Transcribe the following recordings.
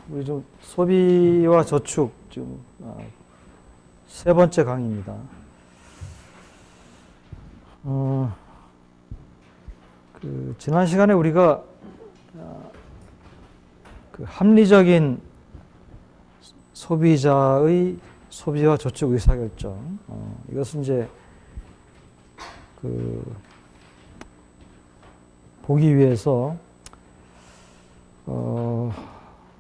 우리 좀 소비와 저축 지금 세 번째 강의입니다. 지난 시간에 우리가 그 합리적인 소비자의 소비와 저축 의사결정, 이것은 이제 보기 위해서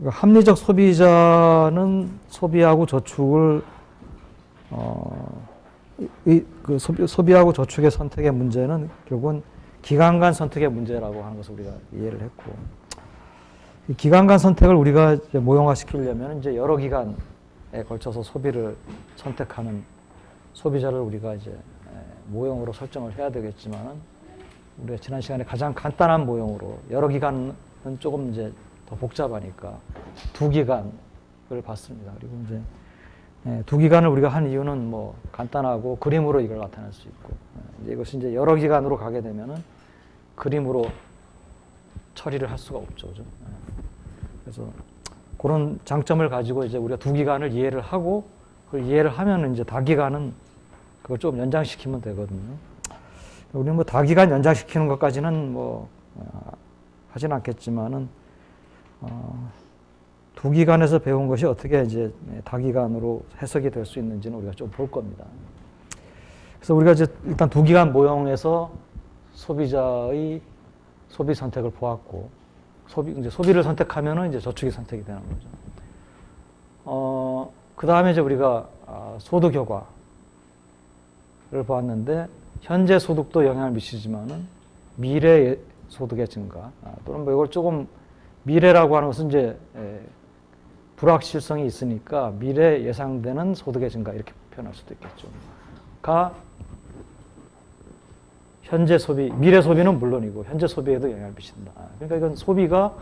합리적 소비자는 소비하고 저축을 소비하고 저축의 선택의 문제는 결국은 기간 간 선택의 문제라고 하는 것을 우리가 이해를 했고, 이 기간 간 선택을 우리가 이제 모형화시키려면 이제 여러 기간에 걸쳐서 소비를 선택하는 소비자를 우리가 이제 모형으로 설정을 해야 되겠지만은, 우리가 지난 시간에 가장 간단한 모형으로, 여러 기간은 조금 이제 더 복잡하니까 두 기간을 봤습니다. 그리고 이제 두 기간을 우리가 한 이유는 뭐 간단하고 그림으로 이걸 나타낼 수 있고, 이제 이것이 이제 여러 기간으로 가게 되면은 그림으로 처리를 할 수가 없죠, 그죠? 그래서 그런 장점을 가지고 이제 우리가 두 기간을 이해를 하고, 그걸 이해를 하면은 이제 다기간은 그걸 좀 연장시키면 되거든요. 우리는 뭐 다기간 연장시키는 것까지는 뭐 하진 않겠지만은 두 기간에서 배운 것이 어떻게 이제 다기간으로 해석이 될 수 있는지는 우리가 좀 볼 겁니다. 그래서 우리가 이제 일단 두 기간 모형에서 소비자의 소비 선택을 보았고, 이제 소비를 선택하면은 이제 저축이 선택이 되는 거죠. 그 다음에 이제 우리가 소득 효과를 보았는데, 현재 소득도 영향을 미치지만은 미래 소득의 증가, 또는 뭐 이걸 조금 미래라고 하는 것은 이제 불확실성이 있으니까 미래 예상되는 소득의 증가, 이렇게 표현할 수도 있겠죠. 현재 소비, 미래 소비는 물론이고 현재 소비에도 영향을 미친다. 그러니까 이건 소비가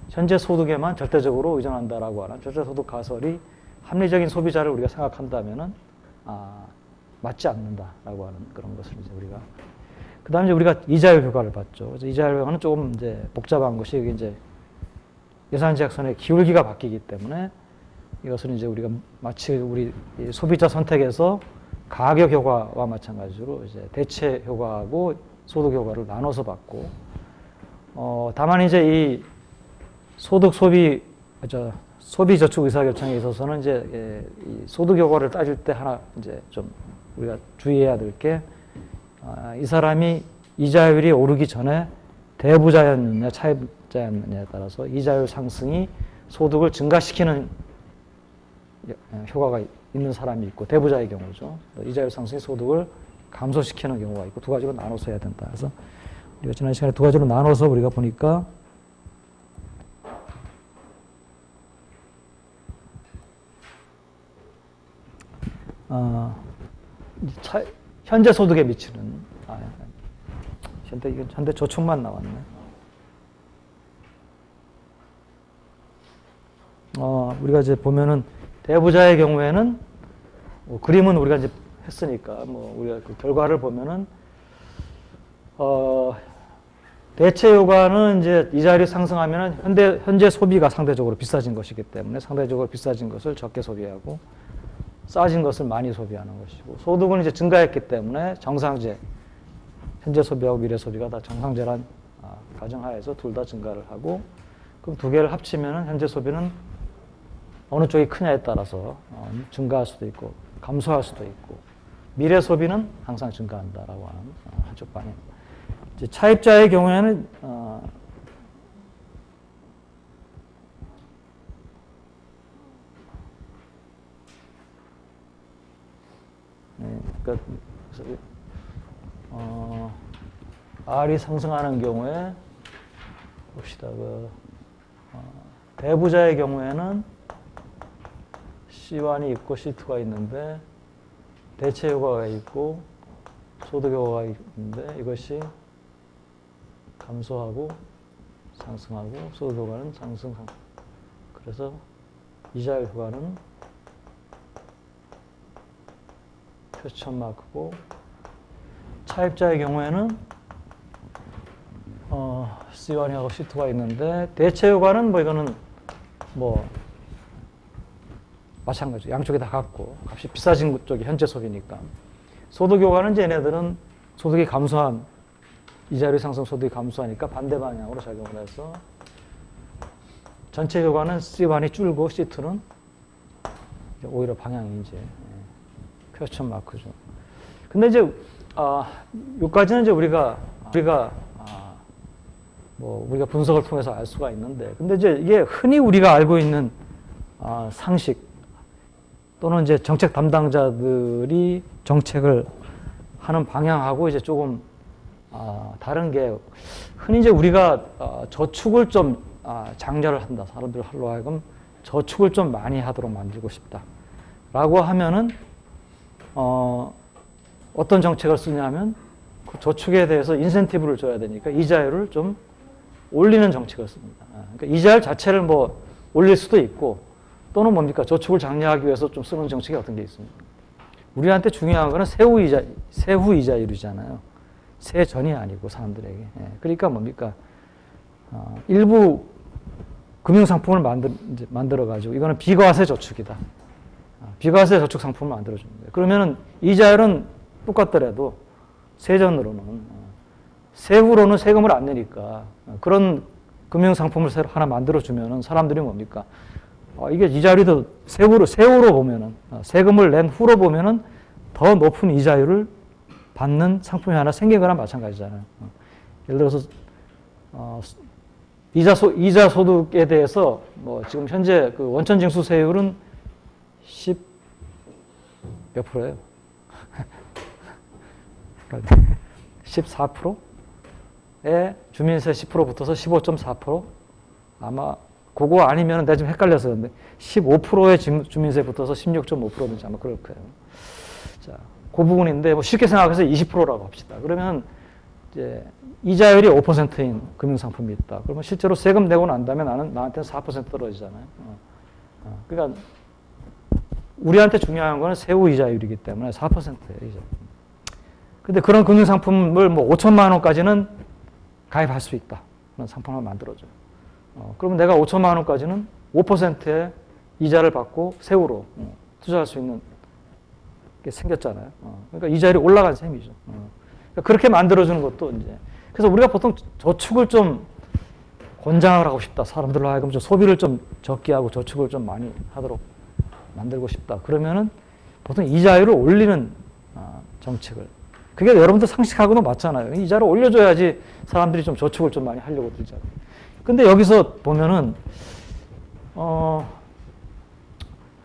현재 소득에만 절대적으로 의존한다라고 하는 절대소득 가설이 합리적인 소비자를 우리가 생각한다면은 맞지 않는다라고 하는 그런 것을 이제 우리가, 그 다음에 우리가 이자율 효과를 봤죠. 그래서 이자율 효과는 조금 이제 복잡한 것이, 이게 이제 예산제약선의 기울기가 바뀌기 때문에 이것은 이제 우리가 마치 우리 소비자 선택에서 가격 효과와 마찬가지로 이제 대체 효과하고 소득 효과를 나눠서 봤고, 다만 이제 이 소득 소비 저축 의사결정에 있어서는 이제 이 소득 효과를 따질 때 하나 이제 좀 우리가 주의해야 될 게, 이 사람이 이자율이 오르기 전에 대부자였느냐 차입자였느냐에 따라서 이자율 상승이 소득을 증가시키는 효과가 있는 사람이 있고, 대부자의 경우죠. 이자율 상승이 소득을 감소시키는 경우가 있고, 두 가지로 나눠서 해야 된다. 그래서 우리가 지난 시간에 두 가지로 나눠서 우리가 보니까 현재 소득에 미치는, 현재 저축만 나왔네. 우리가 이제 보면은 대부자의 경우에는 그림은 우리가 이제 했으니까 우리가 그 결과를 보면은 대체 효과는 이제 이자율이 상승하면은 현재 소비가 상대적으로 비싸진 것이기 때문에 상대적으로 비싸진 것을 적게 소비하고, 싸진 것을 많이 소비하는 것이고, 소득은 이제 증가했기 때문에 정상제, 현재 소비하고 미래 소비가 다 정상제란 가정하에서 둘 다 증가를 하고, 그럼 두 개를 합치면은 현재 소비는 어느 쪽이 크냐에 따라서 증가할 수도 있고 감소할 수도 있고, 미래 소비는 항상 증가한다라고 하는 한쪽 방향. 이제 차입자의 경우에는 그러니까 R이 상승하는 경우에 봅시다. 대부자의 경우에는 C1이 있고 C2가 있는데 대체 효과가 있고 소득 효과가 있는데, 이것이 감소하고 상승하고 소득 효과는 상승. 그래서 이자율 효과는 표시점 마크고, 차입자의 경우에는 C1하고 C2가 있는데 대체 효과는 뭐 이거는 뭐 마찬가지 양쪽이 다 같고 값이 비싸진 쪽이 현재 소비니까 소득 효과는 이제 얘네들은 소득이 감소한 이자율 상승 소득이 감소하니까 반대 방향으로 작용을 해서 전체 효과는 C1이 줄고 C2는 오히려 방향이 이제 퀘스천 마크죠. 근데 이제 여기까지는 이제 우리가 분석을 통해서 알 수가 있는데, 근데 이제 이게 흔히 우리가 알고 있는 상식 또는 이제 정책 담당자들이 정책을 하는 방향하고 이제 조금 다른 게, 흔히 이제 우리가 저축을 좀 장려를 한다. 사람들로 하여금 저축을 좀 많이 하도록 만들고 싶다라고 하면은 어떤 정책을 쓰냐면 그 저축에 대해서 인센티브를 줘야 되니까 이자율을 좀 올리는 정책을 씁니다. 그러니까 이자율 자체를 뭐 올릴 수도 있고, 또는 뭡니까, 저축을 장려하기 위해서 좀 쓰는 정책이 어떤 게 있습니까? 우리한테 중요한 거는 세후 이자율이잖아요. 세전이 아니고 사람들에게. 그러니까 뭡니까, 일부 금융상품을 만들어가지고 이거는 비과세 저축이다. 비과세 저축 상품을 만들어주는 거예요. 그러면은 이자율은 똑같더라도 세전으로는, 세후로는 세금을 안 내니까 그런 금융상품을 새로 하나 만들어주면은 사람들이 뭡니까, 이게 이자율이 세후로 보면은, 세금을 낸 후로 보면은 더 높은 이자율을 받는 상품이 하나 생긴 거랑 마찬가지잖아요. 예를 들어서, 이자 소득에 대해서 뭐 지금 현재 그 원천 징수세율은 몇 프로예요? 14%에 주민세 10% 붙어서 15.4%? 아마 그거 아니면 내가 좀 헷갈려서 그런데 15%의 주민세 붙어서 16.5%든지 아마 그럴 거예요. 자, 그 부분인데 뭐 쉽게 생각해서 20%라고 합시다. 그러면 이제 이자율이 5%인 금융상품이 있다. 그러면 실제로 세금 내고 난 다음에 나한테는 4% 떨어지잖아요. 그러니까 우리한테 중요한 거는 세후 이자율이기 때문에 4%예요. 이자. 근데 그런 금융상품을 뭐 5천만 원까지는 가입할 수 있다. 그런 상품을 만들어줘요. 그러면 내가 5천만 원까지는 5%의 이자를 받고 세후로 투자할 수 있는 게 생겼잖아요. 그러니까 이자율이 올라간 셈이죠. 그러니까 그렇게 만들어주는 것도 이제, 그래서 우리가 보통 저축을 좀 권장을 하고 싶다. 사람들로 하여금 좀 소비를 좀 적게 하고 저축을 좀 많이 하도록 만들고 싶다. 그러면은 보통 이자율을 올리는 정책을. 그게 여러분들 상식하고도 맞잖아요. 이자를 올려줘야지 사람들이 좀 저축을 좀 많이 하려고 들잖아요. 근데 여기서 보면은,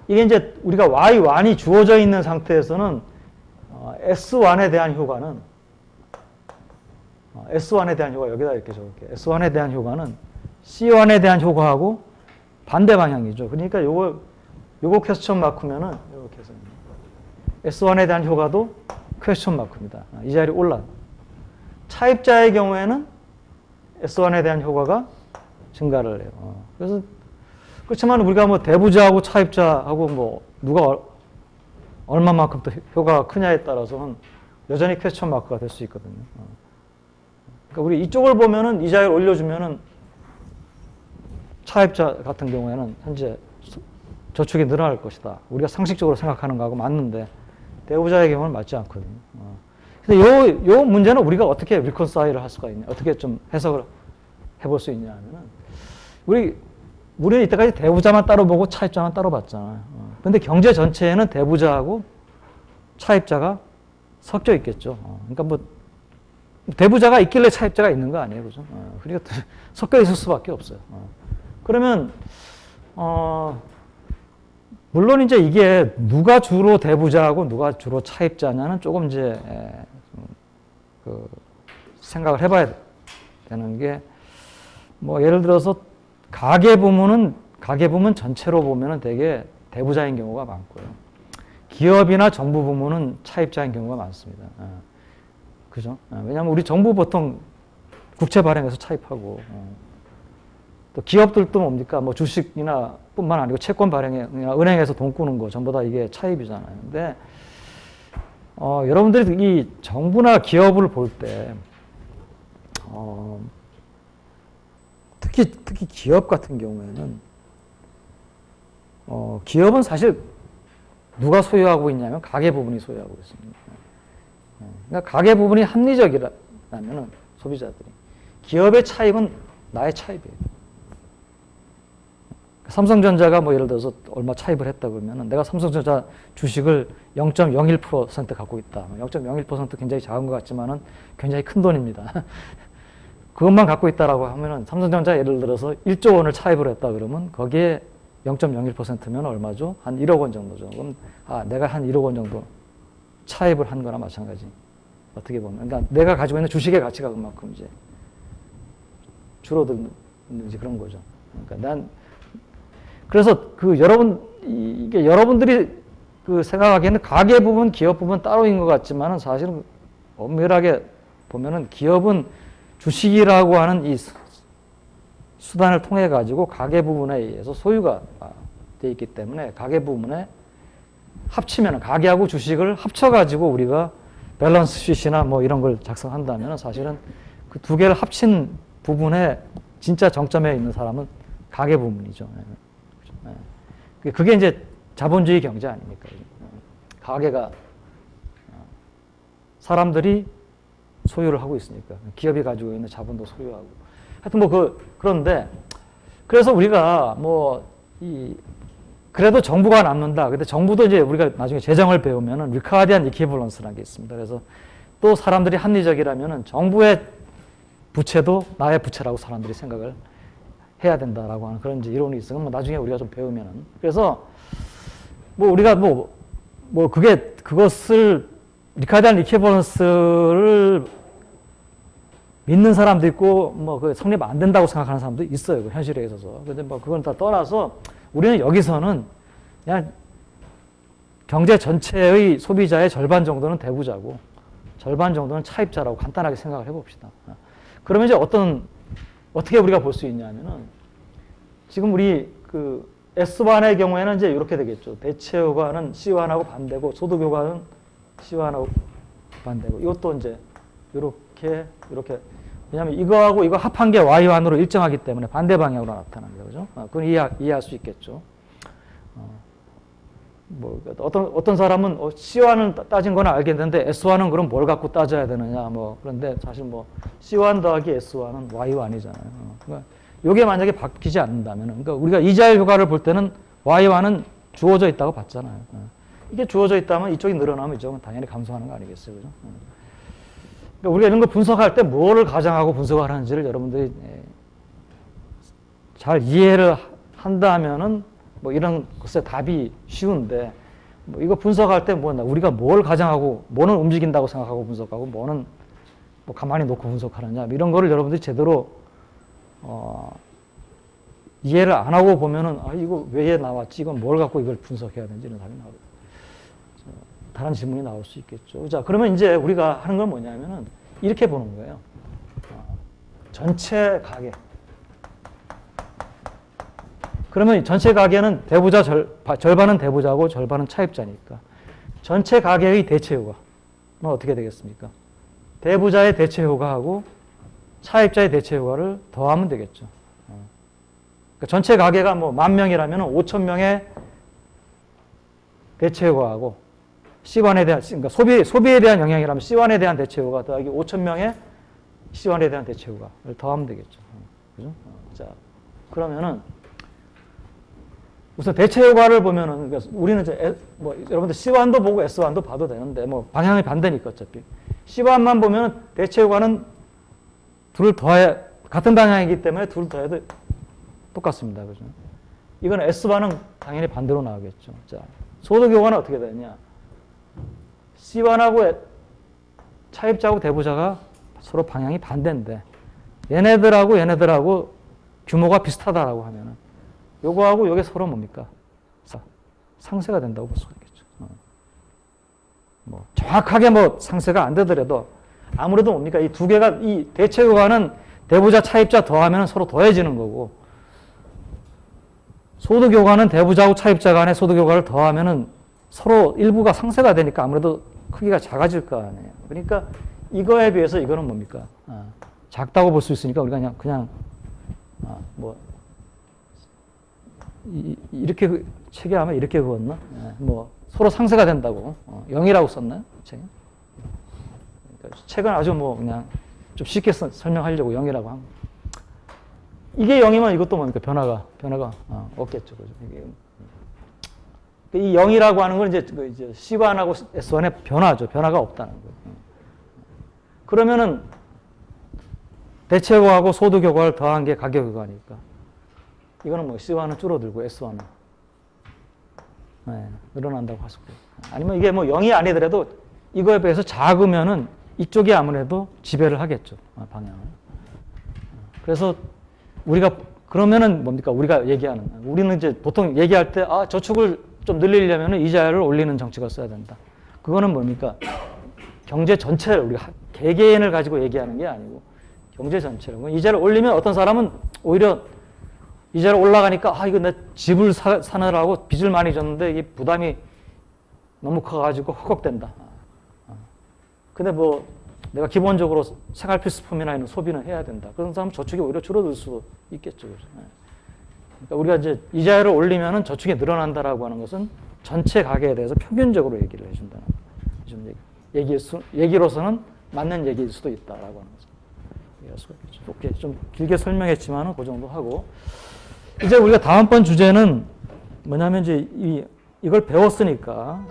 이게 이제 우리가 Y1이 주어져 있는 상태에서는, S1에 대한 효과는, S1에 대한 효과, 여기다 이렇게 적을게요. S1에 대한 효과는 C1에 대한 효과하고 반대 방향이죠. 그러니까 요거 퀘스천 마크면은, 이렇게 해서 S1에 대한 효과도 퀘스천 마크입니다. 이자율이 올라. 차입자의 경우에는 S1에 대한 효과가 증가를 해요. 그래서, 그렇지만 우리가 뭐 대부자하고 차입자하고 뭐 누가 얼마만큼 더 효과가 크냐에 따라서는 여전히 퀘스천 마크가 될 수 있거든요. 그러니까 우리 이쪽을 보면은 이자율 올려주면은 차입자 같은 경우에는 현재 저축이 늘어날 것이다. 우리가 상식적으로 생각하는 거하고 맞는데 대부자의 경우는 맞지 않거든요. 근데 요 문제는 우리가 어떻게 리컨사일을 할 수가 있냐, 어떻게 좀 해석을 해볼 수 있냐 하면은, 우리는 이때까지 대부자만 따로 보고 차입자만 따로 봤잖아요. 근데 경제 전체에는 대부자하고 차입자가 섞여 있겠죠. 그러니까 뭐 대부자가 있길래 차입자가 있는 거 아니에요, 그죠? 그러니까 섞여 있을 수밖에 없어요. 그러면 물론 이제 이게 누가 주로 대부자하고 누가 주로 차입자냐는 조금 이제 생각을 해봐야 되는 게, 뭐 예를 들어서 가계 부문 전체로 보면은 되게 대부자인 경우가 많고요. 기업이나 정부 부문은 차입자인 경우가 많습니다. 그죠? 왜냐하면 우리 정부 보통 국채 발행해서 차입하고, 또 기업들도 뭡니까? 뭐 주식이나 뿐만 아니고 채권 발행에, 은행에서 돈 꾸는 거 전부 다 이게 차입이잖아요. 근데, 여러분들이 이 정부나 기업을 볼 때, 특히 기업 같은 경우에는 기업은 사실 누가 소유하고 있냐면 가계 부분이 소유하고 있습니다. 그러니까 가계 부분이 합리적이라면 소비자들이 기업의 차입은 나의 차입이에요. 삼성전자가 뭐 예를 들어서 얼마 차입을 했다 그러면 내가 삼성전자 주식을 0.01% 갖고 있다. 0.01% 굉장히 작은 것 같지만은 굉장히 큰 돈입니다. 그것만 갖고 있다라고 하면은 삼성전자 예를 들어서 1조 원을 차입을 했다 그러면 거기에 0.01%면 얼마죠? 한 1억 원 정도죠. 그럼 내가 한 1억 원 정도 차입을 한 거나 마찬가지. 어떻게 보면. 그러니까 내가 가지고 있는 주식의 가치가 그만큼 이제 줄어드는지 그런 거죠. 그러니까 그래서 이게 여러분들이 생각하기에는 가계 부분, 기업 부분 따로인 것 같지만은 사실은 엄밀하게 보면은 기업은 주식이라고 하는 이 수단을 통해 가지고 가계 부분에 의해서 소유가 돼 있기 때문에 가계 부분에 합치면 가계하고 주식을 합쳐 가지고 우리가 밸런스 쉿이나 뭐 이런 걸 작성한다면 사실은 그 두 개를 합친 부분에 진짜 정점에 있는 사람은 가계 부분이죠. 그게 이제 자본주의 경제 아닙니까? 가계가 사람들이 소유를 하고 있으니까 기업이 가지고 있는 자본도 소유하고 하여튼 뭐 그런데 그래서 우리가 그래도 정부가 남는다. 근데 정부도 이제 우리가 나중에 재정을 배우면은 리카디안 이퀴벌런스라는 게 있습니다. 그래서 또 사람들이 합리적이라면은 정부의 부채도 나의 부채라고 사람들이 생각을 해야 된다라고 하는 그런 이제 이론이 있어요. 나중에 우리가 좀 배우면은. 그래서 우리가 그것을 리카디안 이퀴벌런스를 믿는 사람도 있고 그 성립 안 된다고 생각하는 사람도 있어요. 그 현실에 있어서. 근데 그건 다 떠나서 우리는 여기서는 그냥 경제 전체의 소비자의 절반 정도는 대부자고 절반 정도는 차입자라고 간단하게 생각을 해봅시다. 그러면 이제 어떻게 우리가 볼 수 있냐면은 지금 우리 S1의 경우에는 이제 이렇게 되겠죠. 대체 효과는 C1하고 반대고 소득 효과는 C1하고 반대고 이것도 이제 이렇게 왜냐하면 이거하고 이거 합한 게 Y1으로 일정하기 때문에 반대 방향으로 나타납니다. 그죠? 그건 이해할 수 있겠죠. 어떤 사람은 C1은 따진 건 알겠는데 S1은 그럼 뭘 갖고 따져야 되느냐 그런데 사실 C1 더하기 S1은 Y1이잖아요. 그러니까 이게 만약에 바뀌지 않는다면 그러니까 우리가 이자율 효과를 볼 때는 Y1은 주어져 있다고 봤잖아요. 이게 주어져 있다면 이쪽이 늘어나면 이쪽은 당연히 감소하는 거 아니겠어요. 그죠? 그러니까 우리가 이런 거 분석할 때 뭐를 가정하고 분석을 하는지를 여러분들이 잘 이해를 한다면은 이런 것의 답이 쉬운데 이거 분석할 때 우리가 뭘 가정하고 뭐는 움직인다고 생각하고 분석하고 뭐는 가만히 놓고 분석하느냐 이런 거를 여러분들이 제대로 이해를 안 하고 보면은 이거 왜 나왔지? 이건 뭘 갖고 이걸 분석해야 되는지 이런 답이 나오고 다른 질문이 나올 수 있겠죠. 자, 그러면 이제 우리가 하는 건 뭐냐면은 이렇게 보는 거예요. 전체 가계. 그러면 전체 가계는 대부자 절반은 대부자고 절반은 차입자니까 전체 가계의 대체 효과는 어떻게 되겠습니까? 대부자의 대체 효과하고 차입자의 대체 효과를 더하면 되겠죠. 그러니까 전체 가계가 10,000명이라면 5,000명의 대체 효과하고 C1에 대한 그러니까 소비에 대한 영향이라면 C1에 대한 대체 효과 더하기 5,000명의 C1에 대한 대체 효과를 더하면 되겠죠. 그죠? 자, 그러면은 우선 대체 효과를 보면은 그러니까 우리는 이제 여러분들 C1도 보고 S1도 봐도 되는데 방향이 반대니까 어차피 C1만 보면은 대체 효과는 둘을 더해 같은 방향이기 때문에 둘을 더해도 똑같습니다. 그죠? 이건 S1은 당연히 반대로 나오겠죠. 자, 소득 효과는 어떻게 되느냐? C1하고 차입자하고 대부자가 서로 방향이 반대인데 얘네들하고 규모가 비슷하다라고 하면은 요거하고 요게 서로 뭡니까? 상쇄가 된다고 볼 수가 있겠죠. 정확하게 상쇄가 안 되더라도 아무래도 뭡니까? 이 두 개가 이 대체 효과는 대부자 차입자 더하면 서로 더해지는 거고 소득 효과는 대부자하고 차입자 간의 소득 효과를 더하면은 서로 일부가 상쇄가 되니까 아무래도 크기가 작아질 거 아니에요. 그러니까 이거에 비해서 이거는 뭡니까? 작다고 볼 수 있으니까 우리가 그냥 이렇게 책에 아마 이렇게 그었나? 뭐 서로 상쇄가 된다고 0이라고 썼나요? 책에? 그러니까 책은 아주 뭐 그냥 좀 쉽게 설명하려고 0이라고 한. 이게 0이면 이것도 뭡니까? 변화가 없겠죠, 그죠? 이게 이 0이라고 하는 건 이제 C1하고 S1의 변화죠. 변화가 없다는 거예요. 그러면은 대체효과하고 소득효과를 더한 게 가격효과니까. 이거는 뭐 C1은 줄어들고 S1은 늘어난다고 할 수 있고요. 아니면 이게 뭐 0이 아니더라도 이거에 비해서 작으면은 이쪽이 아무래도 지배를 하겠죠. 방향을. 그래서 우리가 그러면은 뭡니까? 우리가 얘기하는 우리는 이제 보통 얘기할 때 저축을 좀 늘리려면 이자율을 올리는 정책을 써야 된다. 그거는 뭡니까? 경제 전체를 우리가 개개인을 가지고 얘기하는 게 아니고 경제 전체를. 이자를 올리면 어떤 사람은 오히려 이자를 올라가니까 이거 내 집을 사느라고 빚을 많이 졌는데 이게 부담이 너무 커가지고 헉헉댄다. 근데 뭐 내가 기본적으로 생활 필수품이나 이런 소비는 해야 된다. 그런 사람은 저축이 오히려 줄어들 수도 있겠죠. 그러니까 우리가 이제 이자율을 올리면은 저축이 늘어난다라고 하는 것은 전체 가계에 대해서 평균적으로 얘기를 해준다는 좀 얘기로서는 맞는 얘기일 수도 있다라고 하는 거죠. 이해할 수가 있겠죠. 오케이. 좀 길게 설명했지만은 그 정도 하고 이제 우리가 다음번 주제는 뭐냐면 이제 이걸 배웠으니까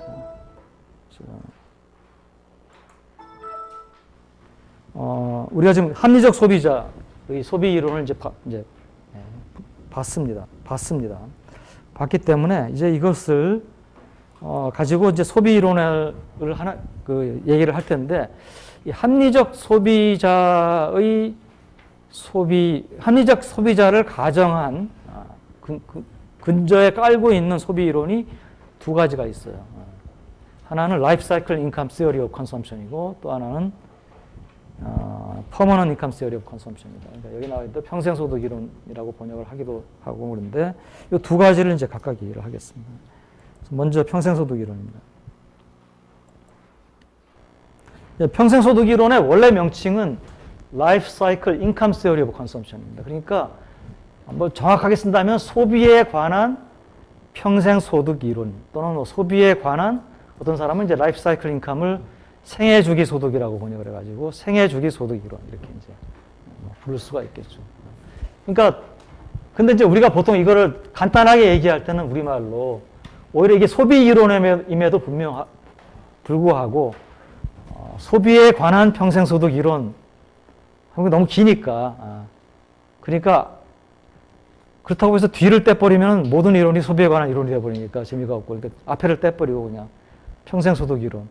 우리가 지금 합리적 소비자의 소비 이론을 이제 봤습니다. 봤기 때문에 이제 이것을 가지고 이제 소비 이론을 얘기를 할 텐데 이 합리적 소비자를 가정한 근저에 깔고 있는 소비 이론이 두 가지가 있어요. 하나는 Life Cycle Income Theory of Consumption이고 또 하나는 Permanent Income Theory of Consumption입니다. 그러니까 여기 나와 있는 평생소득 이론이라고 번역을 하기도 하고 그런데 이 두 가지를 이제 각각 얘기를 하겠습니다. 먼저 평생소득 이론입니다. 평생소득 이론의 원래 명칭은 Life Cycle Income Theory of Consumption입니다. 그러니까 뭐 정확하게 쓴다면 소비에 관한 평생소득 이론 또는 뭐 소비에 관한 어떤 사람은 이제 라이프 사이클 인컴을 생애주기 소득이라고 번역을 해가지고 생애주기 소득 이론 이렇게 이제 부를 수가 있겠죠. 그러니까 근데 이제 우리가 보통 이거를 간단하게 얘기할 때는 우리말로 오히려 이게 소비 이론임에도 불구하고 소비에 관한 평생소득 이론 하는 게 너무 기니까 그러니까 그렇다고 해서 뒤를 떼버리면 모든 이론이 소비에 관한 이론이 돼버리니까 재미가 없고 그러니까 앞에를 떼버리고 그냥 평생소득 이론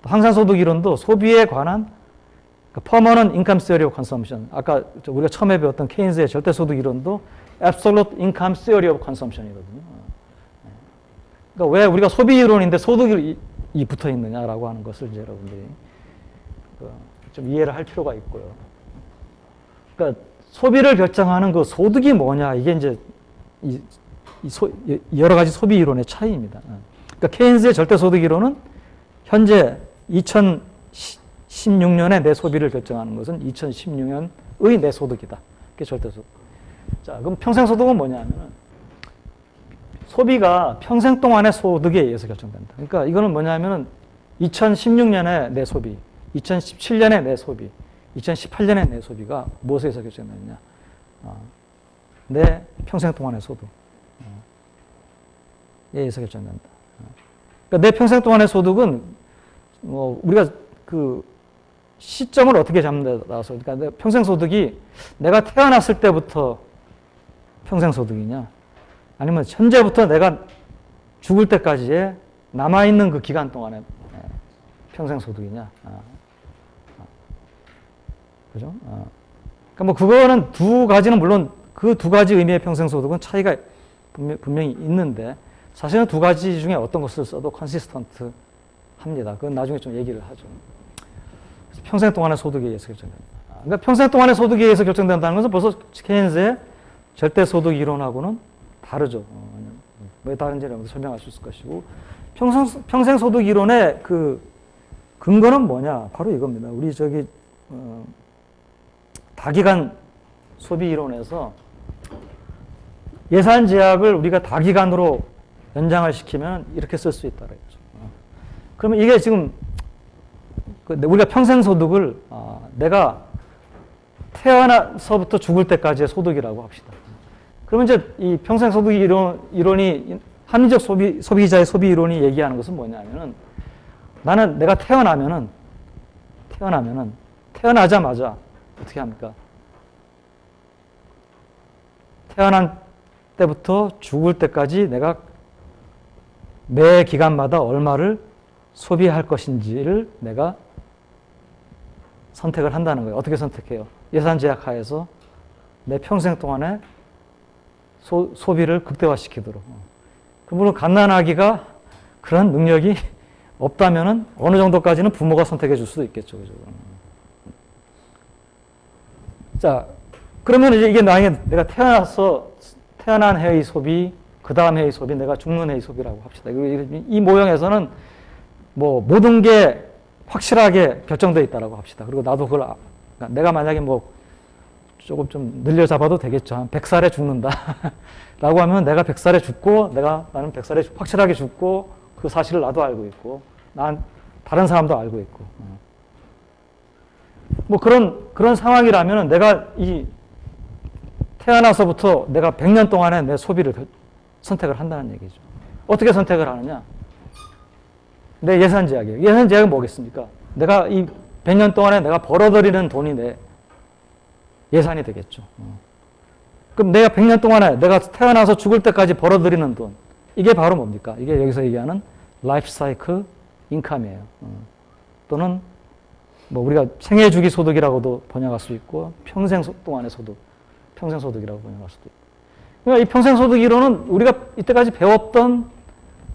항상소득 이론도 소비에 관한 Permanent Income Theory of Consumption 아까 우리가 처음에 배웠던 케인즈의 절대소득 이론도 Absolute Income Theory of Consumption이거든요. 그러니까 왜 우리가 소비 이론인데 소득이 붙어 있느냐라고 하는 것을 이제 여러분들이 좀 이해를 할 필요가 있고요. 그러니까 소비를 결정하는 그 소득이 뭐냐 이게 이제 여러 가지 소비 이론의 차이입니다. 그러니까 케인즈의 절대소득 이론은 현재 2016년에 내 소비를 결정하는 것은 2016년의 내 소득이다. 그게 절대소득. 자, 그럼 평생소득은 뭐냐면은 소비가 평생 동안의 소득에 의해서 결정된다. 그러니까 이거는 뭐냐면은 2016년에 내 소비, 2017년에 내 소비, 2018년에 내 소비가 무엇에 의해서 결정되느냐. 내 평생 동안의 소득에 의해서 결정된다. 그러니까 내 평생 동안의 소득은 우리가 그 시점을 어떻게 잡는다에 따라서 그러니까 내 평생 소득이 내가 태어났을 때부터 평생 소득이냐 아니면 현재부터 내가 죽을 때까지의 남아있는 그 기간 동안의 평생 소득이냐. 그죠? 그러니까 뭐 그거는 두 가지는 물론 그 두 가지 의미의 평생 소득은 차이가 분명히 있는데 사실은 두 가지 중에 어떤 것을 써도 컨시스턴트 합니다. 그건 나중에 좀 얘기를 하죠. 평생 동안의 소득에 의해서 결정된다. 그러니까 평생 동안의 소득에 의해서 결정된다는 것은 벌써 케인즈의 절대소득 이론하고는 다르죠. 왜 다른지를 설명할 수 있을 것이고 평생 소득 이론의 그 근거는 뭐냐? 바로 이겁니다. 우리 다기간 소비 이론에서 예산 제약을 우리가 다기간으로 연장을 시키면 이렇게 쓸 수 있다는 거죠. 그러면 이게 지금 우리가 평생 소득을 내가 태어나서부터 죽을 때까지의 소득이라고 합시다. 그러면 이제 이 평생 소득 이론이 합리적 소비자의 소비 이론이 얘기하는 것은 뭐냐면은 나는 내가 태어나자마자 어떻게 합니까? 태어난 때부터 죽을 때까지 내가 매 기간마다 얼마를 소비할 것인지를 내가 선택을 한다는 거예요. 어떻게 선택해요? 예산 제약 하에서 내 평생 동안에 소비를 극대화시키도록. 물론 갓난아기가 그런 능력이 없다면은 어느 정도까지는 부모가 선택해 줄 수도 있겠죠. 그죠? 자, 그러면 이제 이게 만약에 내가 태어난 해의 소비, 그 다음 해의 소비, 내가 죽는 해의 소비라고 합시다. 이 모형에서는 뭐 모든 게 확실하게 결정되어 있다고 합시다. 그리고 나도 그러니까 내가 만약에 뭐 조금 좀 늘려잡아도 되겠죠. 한 100살에 죽는다. 라고 하면 내가 100살에 죽고, 나는 100살에 확실하게 죽고, 그 사실을 나도 알고 있고, 다른 사람도 알고 있고. 뭐 그런 상황이라면 내가 태어나서부터 내가 100년 동안에 내 소비를 선택을 한다는 얘기죠. 어떻게 선택을 하느냐? 내 예산 제약이에요. 예산 제약은 뭐겠습니까? 내가 이 100년 동안에 내가 벌어들이는 돈이 내 예산이 되겠죠. 그럼 내가 100년 동안에 내가 태어나서 죽을 때까지 벌어들이는 돈. 이게 바로 뭡니까? 이게 여기서 얘기하는 라이프 사이클 인컴이에요. 또는 뭐 우리가 생애 주기 소득이라고도 번역할 수 있고 평생 동안의 소득, 평생 소득이라고 번역할 수도 있고. 그러니까 이 평생 소득 이론은 우리가 이때까지 배웠던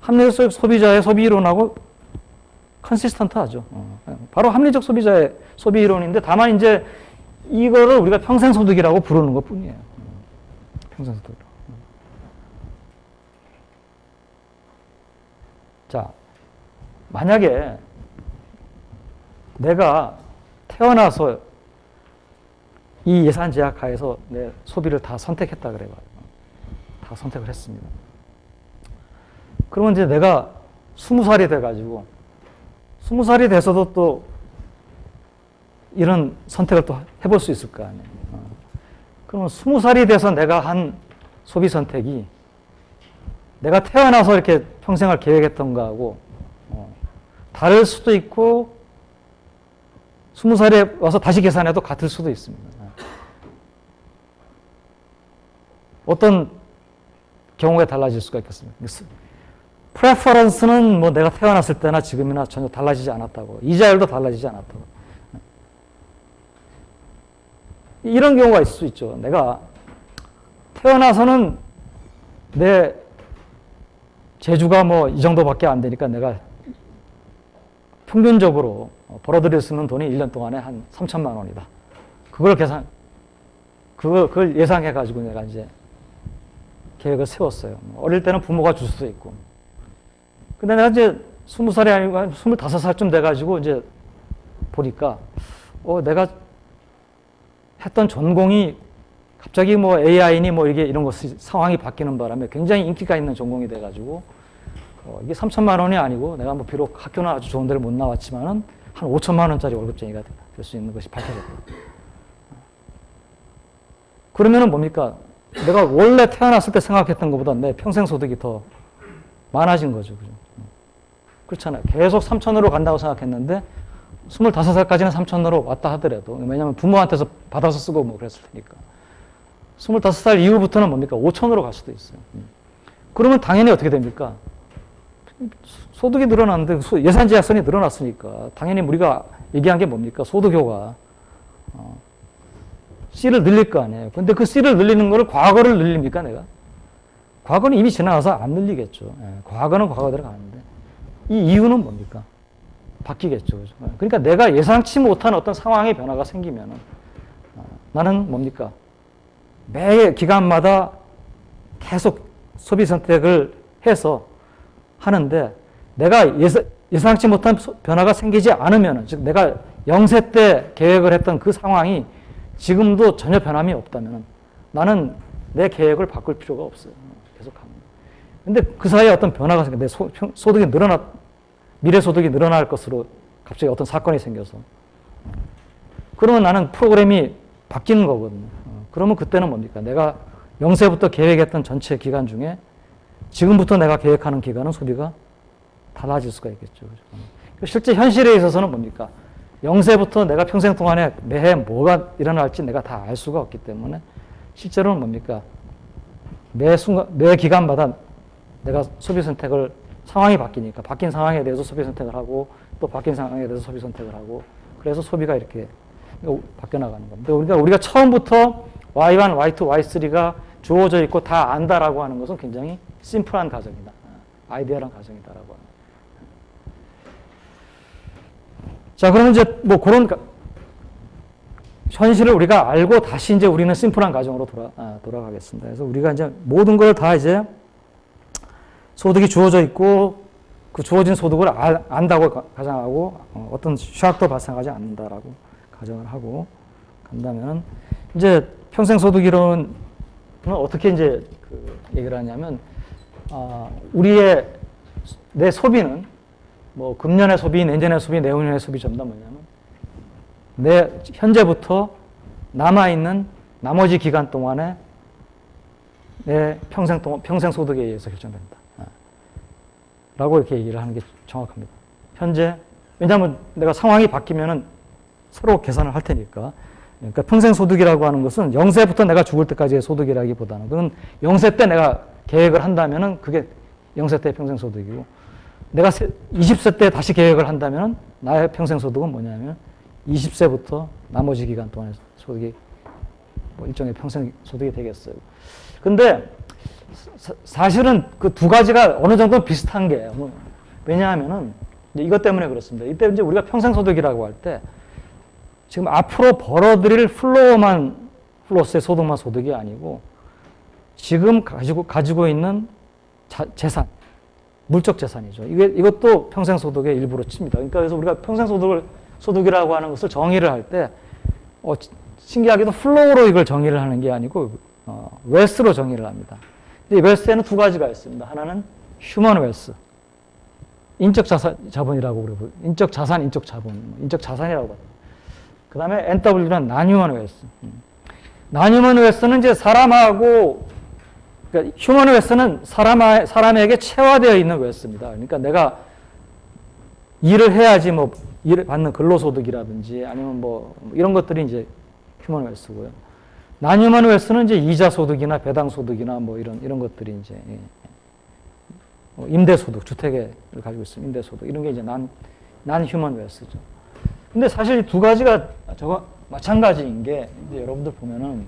합리적 소비자의 소비 이론하고 컨시스턴트하죠. 바로 합리적 소비자의 소비 이론인데 다만 이제 이거를 우리가 평생 소득이라고 부르는 것 뿐이에요. 평생 소득. 자, 만약에 내가 태어나서 이 예산 제약 하에서 내 소비를 다 선택했다 그래요. 다 선택을 했습니다. 그러면 이제 내가 20살이 돼가지고 20살이 돼서도 또 이런 선택을 또 해볼 수 있을 거 아니에요. 그러면 20살이 돼서 내가 한 소비 선택이 내가 태어나서 이렇게 평생을 계획했던 거하고 다를 수도 있고 20살에 와서 다시 계산해도 같을 수도 있습니다. 어떤 경우에 달라질 수가 있겠습니까? 프레퍼런스는 뭐 내가 태어났을 때나 지금이나 전혀 달라지지 않았다고. 이자율도 달라지지 않았다고. 이런 경우가 있을 수 있죠. 내가 태어나서는 내 재주가 뭐 이 정도밖에 안 되니까 내가 평균적으로 벌어들일 수 있는 돈이 1년 동안에 한 3천만 원이다. 그걸 예상해가지고 내가 이제 계획을 세웠어요. 어릴 때는 부모가 줄 수도 있고. 근데 내가 이제 20살이 아니고 한 25살쯤 돼가지고 이제 보니까, 내가 했던 전공이 갑자기 뭐 AI니 뭐 이런 거 상황이 바뀌는 바람에 굉장히 인기가 있는 전공이 돼가지고, 이게 3천만 원이 아니고 내가 뭐 비록 학교는 아주 좋은 데를 못 나왔지만은 한 5천만 원짜리 월급쟁이가 될 수 있는 것이 밝혀졌다. 그러면은 뭡니까? 내가 원래 태어났을 때 생각했던 것보다 내 평생 소득이 더 많아진 거죠. 그죠? 그렇잖아요. 계속 3천으로 간다고 생각했는데 25살까지는 3천으로 왔다 하더라도, 왜냐하면 부모한테서 받아서 쓰고 뭐 그랬을 테니까. 25살 이후부터는 뭡니까? 5천으로 갈 수도 있어요. 그러면 당연히 어떻게 됩니까? 소득이 늘어났는데 예산 제약선이 늘어났으니까 당연히 우리가 얘기한 게 뭡니까? 소득효과. C를 늘릴 거 아니에요. 근데 그 C를 늘리는 거를 과거를 늘립니까, 내가? 과거는 이미 지나가서 안 늘리겠죠. 과거는 과거대로 가는데. 이 이유는 뭡니까? 바뀌겠죠. 그죠? 그러니까 내가 예상치 못한 어떤 상황의 변화가 생기면은, 나는 뭡니까? 매 기간마다 계속 소비 선택을 해서 하는데, 내가 예상치 못한 변화가 생기지 않으면은, 즉, 내가 0세 때 계획을 했던 그 상황이 지금도 전혀 변함이 없다면 나는 내 계획을 바꿀 필요가 없어요. 계속 갑니다. 근데 그 사이에 어떤 변화가 생겨. 내 소득이 미래 소득이 늘어날 것으로 갑자기 어떤 사건이 생겨서. 그러면 나는 프로그램이 바뀌는 거거든요. 그러면 그때는 뭡니까? 내가 0세부터 계획했던 전체 기간 중에 지금부터 내가 계획하는 기간은 소비가 달라질 수가 있겠죠. 실제 현실에 있어서는 뭡니까? 0세부터 내가 평생 동안에 매해 뭐가 일어날지 내가 다 알 수가 없기 때문에 실제로는 뭡니까? 매 기간마다 내가 소비 선택을 상황이 바뀌니까 바뀐 상황에 대해서 소비 선택을 하고 또 바뀐 상황에 대해서 소비 선택을 하고 그래서 소비가 이렇게 바뀌어 나가는 겁니다. 우리가 처음부터 Y1, Y2, Y3가 주어져 있고 다 안다라고 하는 것은 굉장히 심플한 가정이다. 아이디어란 가정이다라고 하는. 자, 그러면 이제 뭐 그런 현실을 우리가 알고 다시 이제 우리는 심플한 가정으로 돌아가겠습니다. 그래서 우리가 이제 모든 걸 다 이제 소득이 주어져 있고 그 주어진 소득을 안다고 가정하고 어떤 샥도 발생하지 않는다라고 가정을 하고 간다면 이제 평생 소득 이론은 어떻게 이제 얘기를 하냐면 우리의 내 소비는 뭐 금년의 소비, 내년의 소비, 내후년의 소비 전부 다 뭐냐면 내 현재부터 남아있는 나머지 기간 동안에 내 평생 소득에 의해서 결정된다. 라고 이렇게 얘기를 하는 게 정확합니다. 현재, 왜냐하면 내가 상황이 바뀌면은 새로 계산을 할 테니까. 그러니까 평생 소득이라고 하는 것은 0세부터 내가 죽을 때까지의 소득이라기보다는 그건 0세 때 내가 계획을 한다면은 그게 0세 때 평생 소득이고 내가 20세 때 다시 계획을 한다면은 나의 평생 소득은 뭐냐면 20세부터 나머지 기간 동안의 소득이 뭐 일종의 평생 소득이 되겠어요. 근데 사실은 그 두 가지가 어느 정도 비슷한 게 왜냐하면은 이것 때문에 그렇습니다. 이때 이제 우리가 평생 소득이라고 할 때 지금 앞으로 벌어들일 플로스의 소득만 소득이 아니고 지금 가지고 있는 재산, 물적 재산이죠. 이것도 평생 소득의 일부로 칩니다. 그러니까 그래서 우리가 평생 소득이라고 하는 것을 정의를 할 때 신기하게도 플로우로 이걸 정의를 하는 게 아니고 웨스로 정의를 합니다. 이 웨스에는 두 가지가 있습니다. 하나는 휴먼 웨스, 인적 자본이라고 그러고 인적 자산, 인적 자본, 인적 자산이라고 합니다. 그 다음에 NW는 난휴먼 웨스. 난휴먼 웨스는 이제 사람하고 그러니까 휴먼 웨스는 사람에게 체화되어 있는 웨스입니다. 그러니까 내가 일을 해야지 뭐 일을 받는 근로소득이라든지 아니면 뭐 이런 것들이 이제 휴먼 웨스고요. 난휴먼 웨스는 이제 이자 소득이나 배당 소득이나 뭐 이런 것들이 이제 임대 소득, 주택을 가지고 있으면 임대 소득 이런 게 이제 난 휴먼 웨스죠. 근데 사실 이 두 가지가 저거 마찬가지인 게 이제 여러분들 보면은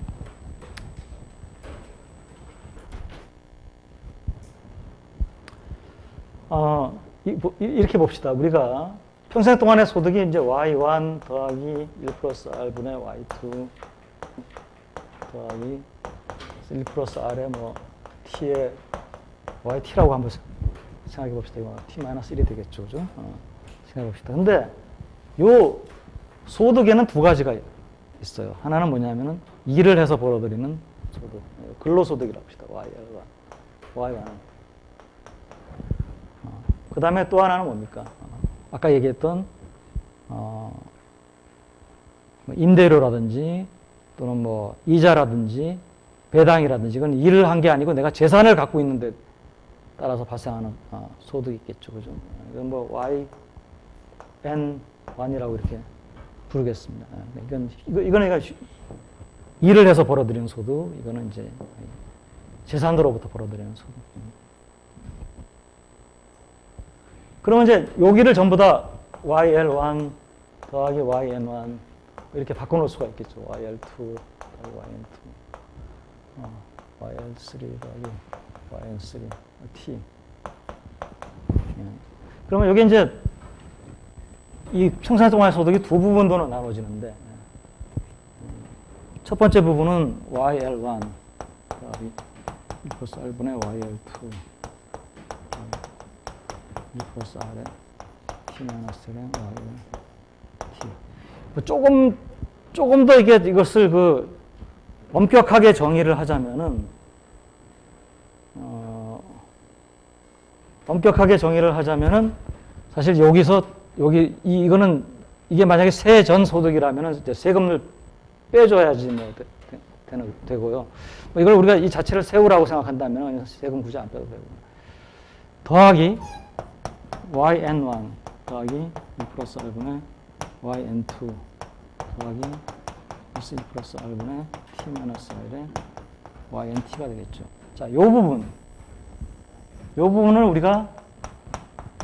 이렇게 봅시다. 우리가 평생 동안의 소득이 이제 Y1 더하기 1 플러스 R분의 Y2 더하기 1 플러스 R의 뭐 T의 YT라고 한번 생각해 봅시다. 이거 T-1이 되겠죠. 그죠? 생각해 봅시다. 근데 요 소득에는 두 가지가 있어요. 하나는 뭐냐면은 일을 해서 벌어들이는 소득. 근로소득이라고 합시다. Y1. 그 다음에 또 하나는 뭡니까? 아까 얘기했던 임대료라든지 또는 뭐 이자라든지 배당이라든지 이건 일을 한 게 아니고 내가 재산을 갖고 있는 데 따라서 발생하는 소득이 있겠죠. 그죠? 이건 뭐 YN1이라고 이렇게 부르겠습니다. 이건 그러니까 일을 해서 벌어들이는 소득, 이거는 이제 재산으로부터 벌어들이는 소득. 그러면 이제 여기를 전부 다 YL1 더하기 YN1 이렇게 바꿔놓을 수가 있겠죠. YL2 더하기 YN2 YL3 더하기 YN3 T. 그러면 여기 이제 이 평생 동안의 소득이 두 부분으로 나눠지는데 첫 번째 부분은 YL1 더하기 1 플러스 R분의 YL2 2 플러스 R에 T-1의 YL T. 조금 더 이것을 엄격하게 정의를 하자면은, 사실 이게 만약에 세전 소득이라면은 이제 세금을 빼줘야지 되고요. 이걸 우리가 이 자체를 세우라고 생각한다면 세금 굳이 안 빼도 되고. 더하기 yn1 더하기 1 플러스 r분의 yn2 더하기 1 플러스 r분의 t 마이너스 r의 ynt가 되겠죠. 자, 요 부분을 우리가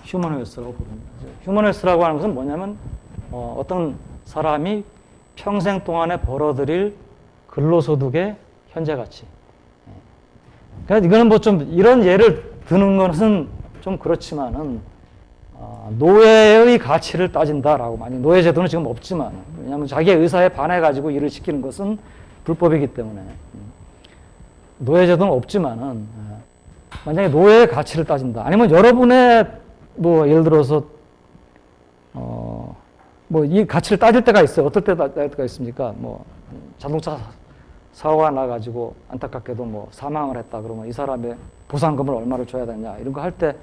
휴먼 웨스라고 부릅니다. 휴먼 웨스라고 하는 것은 뭐냐면 어떤 사람이 평생 동안에 벌어들일 근로소득의 현재 가치. 그러니까 이거는 뭐 좀 이런 예를 드는 것은 좀 그렇지만은 노예의 가치를 따진다라고 만약 노예제도는 지금 없지만 왜냐하면 자기의 의사에 반해 가지고 일을 시키는 것은 불법이기 때문에 노예제도는 없지만은 만약에 노예의 가치를 따진다 아니면 여러분의 뭐 예를 들어서 뭐 이 가치를 따질 때가 있어요. 어떨 때 따질 때가 있습니까? 뭐 자동차 사고가 나가지고 안타깝게도 뭐 사망을 했다 그러면 이 사람의 보상금을 얼마를 줘야 되냐 이런 거 할 때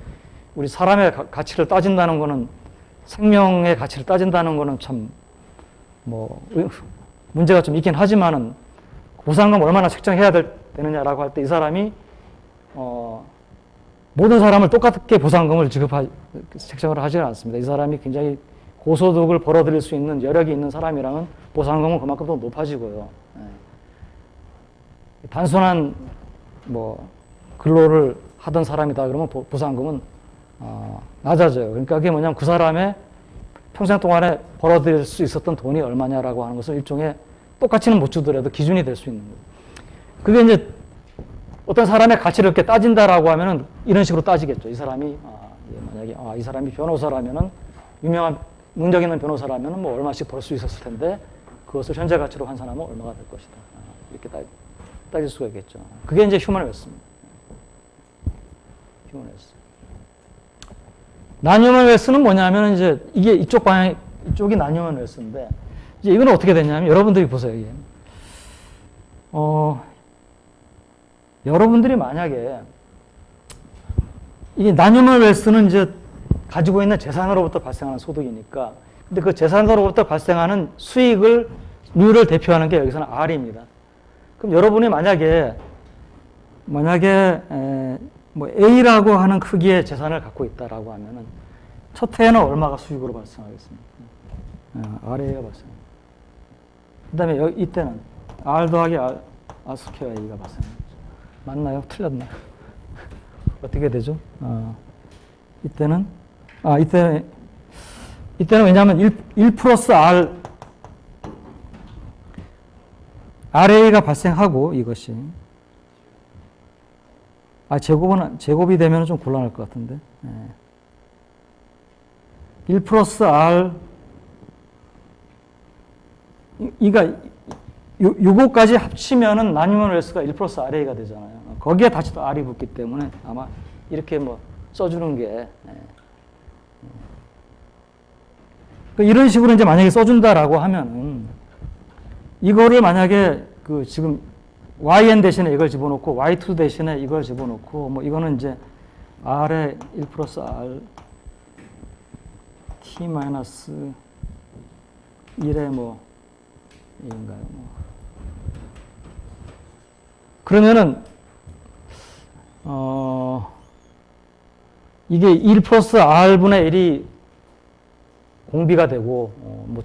우리 사람의 가치를 따진다는 거는 생명의 가치를 따진다는 거는 참 뭐 문제가 좀 있긴 하지만은 보상금 얼마나 책정해야 되느냐라고 할 때 이 사람이 모든 사람을 똑같게 보상금을 책정을 하지 않습니다. 이 사람이 굉장히 고소득을 벌어들일 수 있는 여력이 있는 사람이라면 보상금은 그만큼 더 높아지고요. 단순한 뭐 근로를 하던 사람이다 그러면 보상금은 낮아져요. 그러니까 그게 뭐냐면 그 사람의 평생 동안에 벌어들일 수 있었던 돈이 얼마냐라고 하는 것을 일종의 똑같이는 못 주더라도 기준이 될 수 있는 거예요. 그게 이제 어떤 사람의 가치를 이렇게 따진다라고 하면은 이런 식으로 따지겠죠. 이 사람이 만약에 이 사람이 변호사라면은 유명한 능력 있는 변호사라면은 뭐 얼마씩 벌 수 있었을 텐데 그것을 현재 가치로 환산하면 얼마가 될 것이다. 이렇게 따질 수가 있겠죠. 그게 이제 휴먼 웨스입니다. 휴먼 웨스. 난휴먼 웨스는 뭐냐면 이제 이게 이쪽 방향 이쪽이 난휴먼 웨스인데 이제 이건 어떻게 되냐면 여러분들이 보세요. 이게. 여러분들이 만약에 이게 난휴먼 웨스는 이제 가지고 있는 재산으로부터 발생하는 소득이니까 근데 그 재산으로부터 발생하는 수익률을 대표하는 게 여기서는 R입니다. 그럼 여러분이 만약에 뭐 A라고 하는 크기의 재산을 갖고 있다라고 하면은 첫 해에는 얼마가 수익으로 발생하겠습니까? RA가 발생합니다. 그 다음에 이때는 R 더하기 R 스퀘어 A가 발생합니다. 맞나요? 틀렸나요? 어떻게 되죠? 이때는 왜냐하면 1 플러스 R RA가 발생하고 이것이 제곱이 되면 좀 곤란할 것 같은데 1 플러스 R 요거까지 합치면은 난휴먼 웨스가 1 플러스 RA가 되잖아요. 거기에 다시 또 R이 붙기 때문에 아마 이렇게 뭐 써주는 게 이런 식으로 이제 만약에 써준다라고 하면은 이거를 만약에 지금 yn 대신에 이걸 집어넣고 y2 대신에 이걸 집어넣고 뭐 이거는 이제 r의 1 플러스 r t 마이너스 1의 뭐 이인가요? 뭐. 그러면은 이게 1 플러스 r분의 1이 공비가 되고 뭐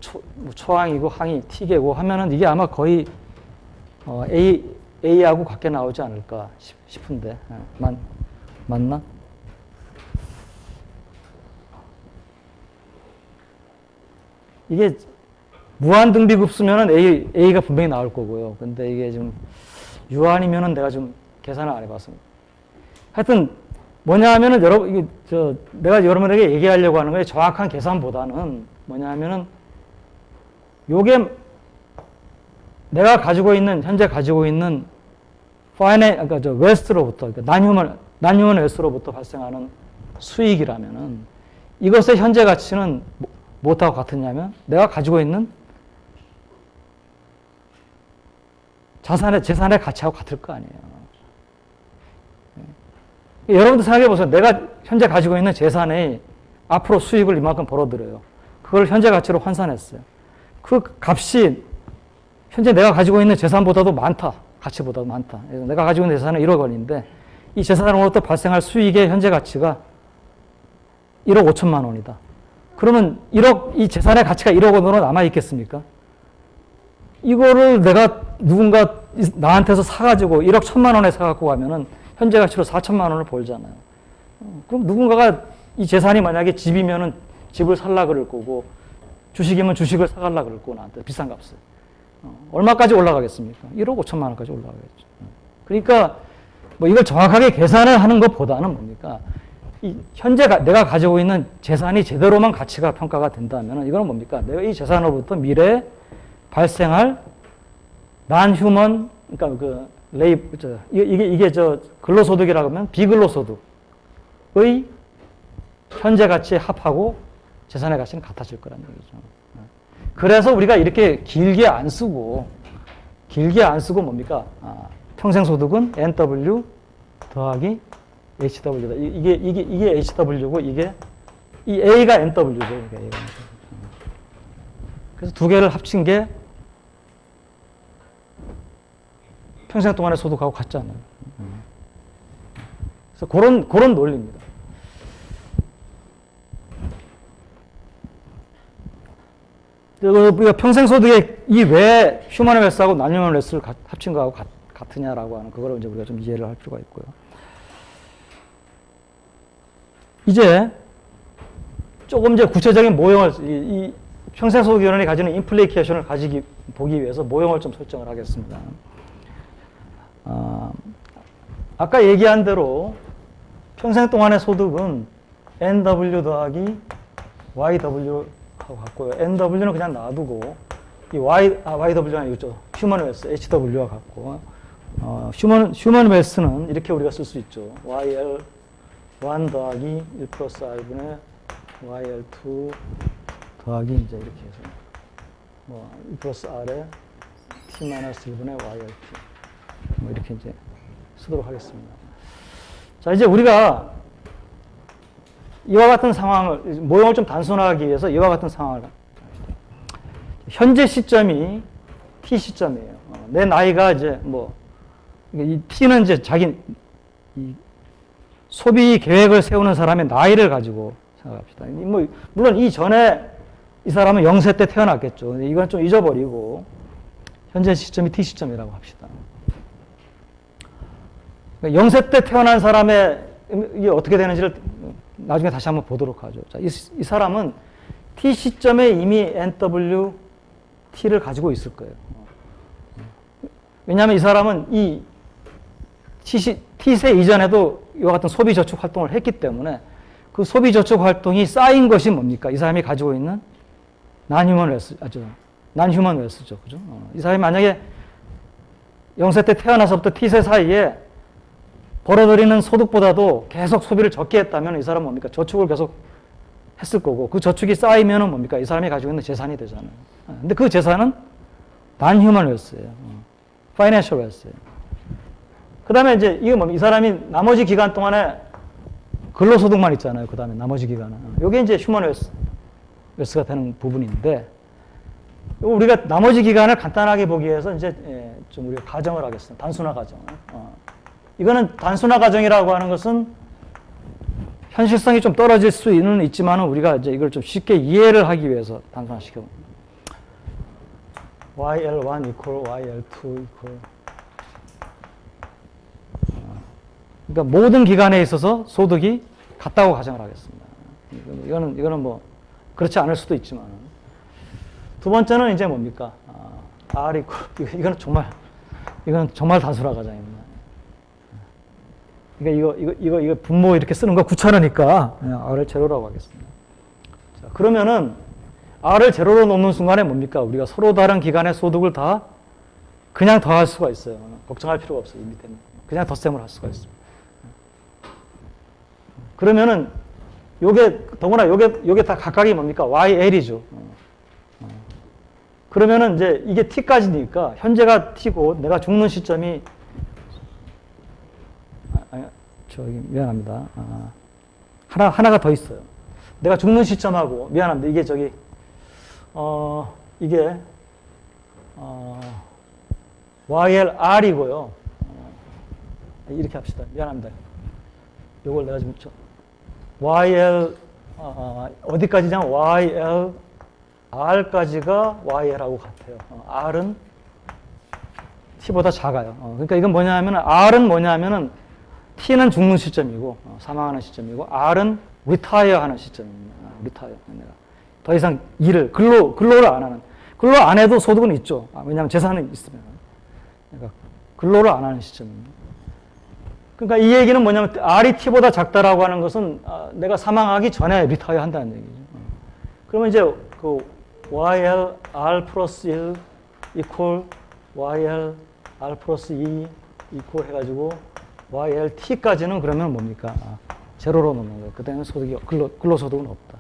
초항이고 항이 t개고 하면은 이게 아마 거의 A하고 같게 나오지 않을까 싶은데 맞나? 이게 무한등비급수면은 A가 분명히 나올 거고요. 근데 이게 좀 유한이면은 내가 좀 계산을 안 해봤습니다. 하여튼 뭐냐 하면은 내가 여러분에게 얘기하려고 하는 거에 정확한 계산보다는 뭐냐 하면은 요게 내가 현재 가지고 있는 웨스트로부터, 난휴먼 웨스트로부터 발생하는 수익이라면은 이것의 현재 가치는 무엇하고 같으냐면 내가 가지고 있는 재산의 가치하고 같을 거 아니에요. 여러분도 생각해 보세요. 내가 현재 가지고 있는 재산이 앞으로 수익을 이만큼 벌어들여요. 그걸 현재 가치로 환산했어요. 그 값이 현재 내가 가지고 있는 재산보다도 많다. 가치보다도 많다. 내가 가지고 있는 재산은 1억 원인데 이 재산으로부터 발생할 수익의 현재 가치가 1억 5천만 원이다. 그러면 이 재산의 가치가 1억 원으로 남아있겠습니까? 이거를 내가 누군가 나한테서 사가지고 1억 1천만 원에 사갖고 가면은 현재 가치로 4천만 원을 벌잖아요. 그럼 누군가가 이 재산이 만약에 집이면은 집을 살라 그럴 거고 주식이면 주식을 사갈라 그럴 거고 나한테 비싼 값을. 얼마까지 올라가겠습니까? 1억 5천만 원까지 올라가겠죠. 그러니까 뭐 이걸 정확하게 계산을 하는 것보다는 뭡니까? 현재 내가 가지고 있는 재산이 제대로만 가치가 평가가 된다면 이거는 뭡니까? 내가 이 재산으로부터 미래에 발생할 non-human, 그러니까 이게 근로소득이라고 하면 비근로소득의 현재 가치에 합하고 재산의 가치는 같아질 거라는 얘기죠. 그래서 우리가 이렇게 길게 안 쓰고 뭡니까? 평생소득은 NW 더하기 HW다. 이게 HW고 이 A가 NW죠. 그래서 두 개를 합친 게 평생 동안의 소득하고 같지 않아요. 그래서 그런 논리입니다. 우리가 평생소득의 이 왜 휴먼 웨스하고 난휴먼 웨스를 합친 거하고 같으냐라고 하는 그거를 이제 우리가 좀 이해를 할 필요가 있고요. 이제 조금 이제 구체적인 모형을 이 평생소득위원회이 가지는 인플레이케이션을 보기 위해서 모형을 좀 설정을 하겠습니다. 아까 얘기한 대로 평생 동안의 소득은 NW 더하기 YW 하고 같고요. NW는 그냥 놔두고 이 YW는 아니죠. 휴먼 웨스 HW와 같고 휴먼 웨스는 이렇게 우리가 쓸 수 있죠. YL1 더하기 1 플러스 R분의 YL2 더하기 이제 이렇게 해서 1 플러스 R에 T 마이너스 1분의 YLT 이렇게 이제 쓰도록 하겠습니다. 자, 이제 우리가 이와 같은 상황을, 모형을 좀 단순화하기 위해서 이와 같은 상황을 현재 시점이 T 시점이에요. 내 나이가 이제 이 T는 이제 이 소비 계획을 세우는 사람의 나이를 가지고 생각합시다. 물론 이 전에 이 사람은 0세 때 태어났겠죠. 이건 좀 잊어버리고 현재 시점이 T 시점이라고 합시다. 0세 때 태어난 사람의 이게 어떻게 되는지를 나중에 다시 한번 보도록 하죠. 자, 이 사람은 T 시점에 이미 NW, T를 가지고 있을 거예요. 왜냐하면 이 사람은 이 T세 이전에도 이와 같은 소비 저축 활동을 했기 때문에 그 소비 저축 활동이 쌓인 것이 뭡니까? 이 사람이 가지고 있는 non-human wealth죠. 그죠? 이 사람이 만약에 0세 때 태어나서부터 T세 사이에 벌어들이는 소득보다도 계속 소비를 적게 했다면 이 사람은 뭡니까? 저축을 계속 했을 거고 그 저축이 쌓이면은 뭡니까? 이 사람이 가지고 있는 재산이 되잖아요. 근데 그 재산은 non-human wealth예요. financial wealth예요. 그 다음에 이제 이게 뭡니까? 이 사람이 나머지 기간 동안에 근로소득만 있잖아요. 그 다음에 나머지 기간은. 이게 이제 human wealth가 되는 부분인데 우리가 나머지 기간을 간단하게 보기 위해서 이제 좀 우리가 가정을 하겠습니다. 단순화 가정. 이거는 단순화 가정이라고 하는 것은 현실성이 좀 떨어질 수는 있지만은 우리가 이제 이걸 좀 쉽게 이해를 하기 위해서 단순화시켜. YL1 equal YL2 equal. 그러니까 모든 기간에 있어서 소득이 같다고 가정을 하겠습니다. 이거는 뭐 그렇지 않을 수도 있지만. 두 번째는 이제 뭡니까? R equal. 이건 정말 단순화 가정입니다. 그러니까 이거 분모 이렇게 쓰는 거 귀찮으니까 R을 제로라고 하겠습니다. 자, 그러면은 R을 제로로 놓는 순간에 뭡니까? 우리가 서로 다른 기간의 소득을 다 그냥 더할 수가 있어요. 걱정할 필요가 없어요. 이 밑에는. 그냥 덧셈을 할 수가 있습니다. 그러면은 요게 더구나 요게 다 각각이 뭡니까? YL이죠. 그러면은 이제 이게 t까지니까 현재가 t고 내가 죽는 시점이 저기 미안합니다. 하나가 더 있어요. 내가 죽는 시점하고 미안합니다. 이게 저기 이게 YLR이고요. 이렇게 합시다. 미안합니다. 요걸 내가 지금 YL 어디까지냐? YL R까지가 YL하고 같아요. R은 T보다 작아요. 그러니까 이건 뭐냐면 R은 뭐냐면은 T는 죽는 시점이고 사망하는 시점이고 R은 retire 하는 시점입니다. retire. 더 이상 일을 근로를 안 하는. 근로 안 해도 소득은 있죠. 왜냐하면 재산은 있으면. 그러니까 근로를 안 하는 시점입니다. 그러니까 이 얘기는 뭐냐면 R이 T보다 작다라고 하는 것은 내가 사망하기 전에 리타이어 한다는 얘기죠. 그러면 이제 그 YL R 플러스 1 equal YL R 플러스 2 equal 해가지고 YL T까지는 그러면 뭡니까? 제로로 놓는 거예요. 그때는 소득이 근로소득은 없다.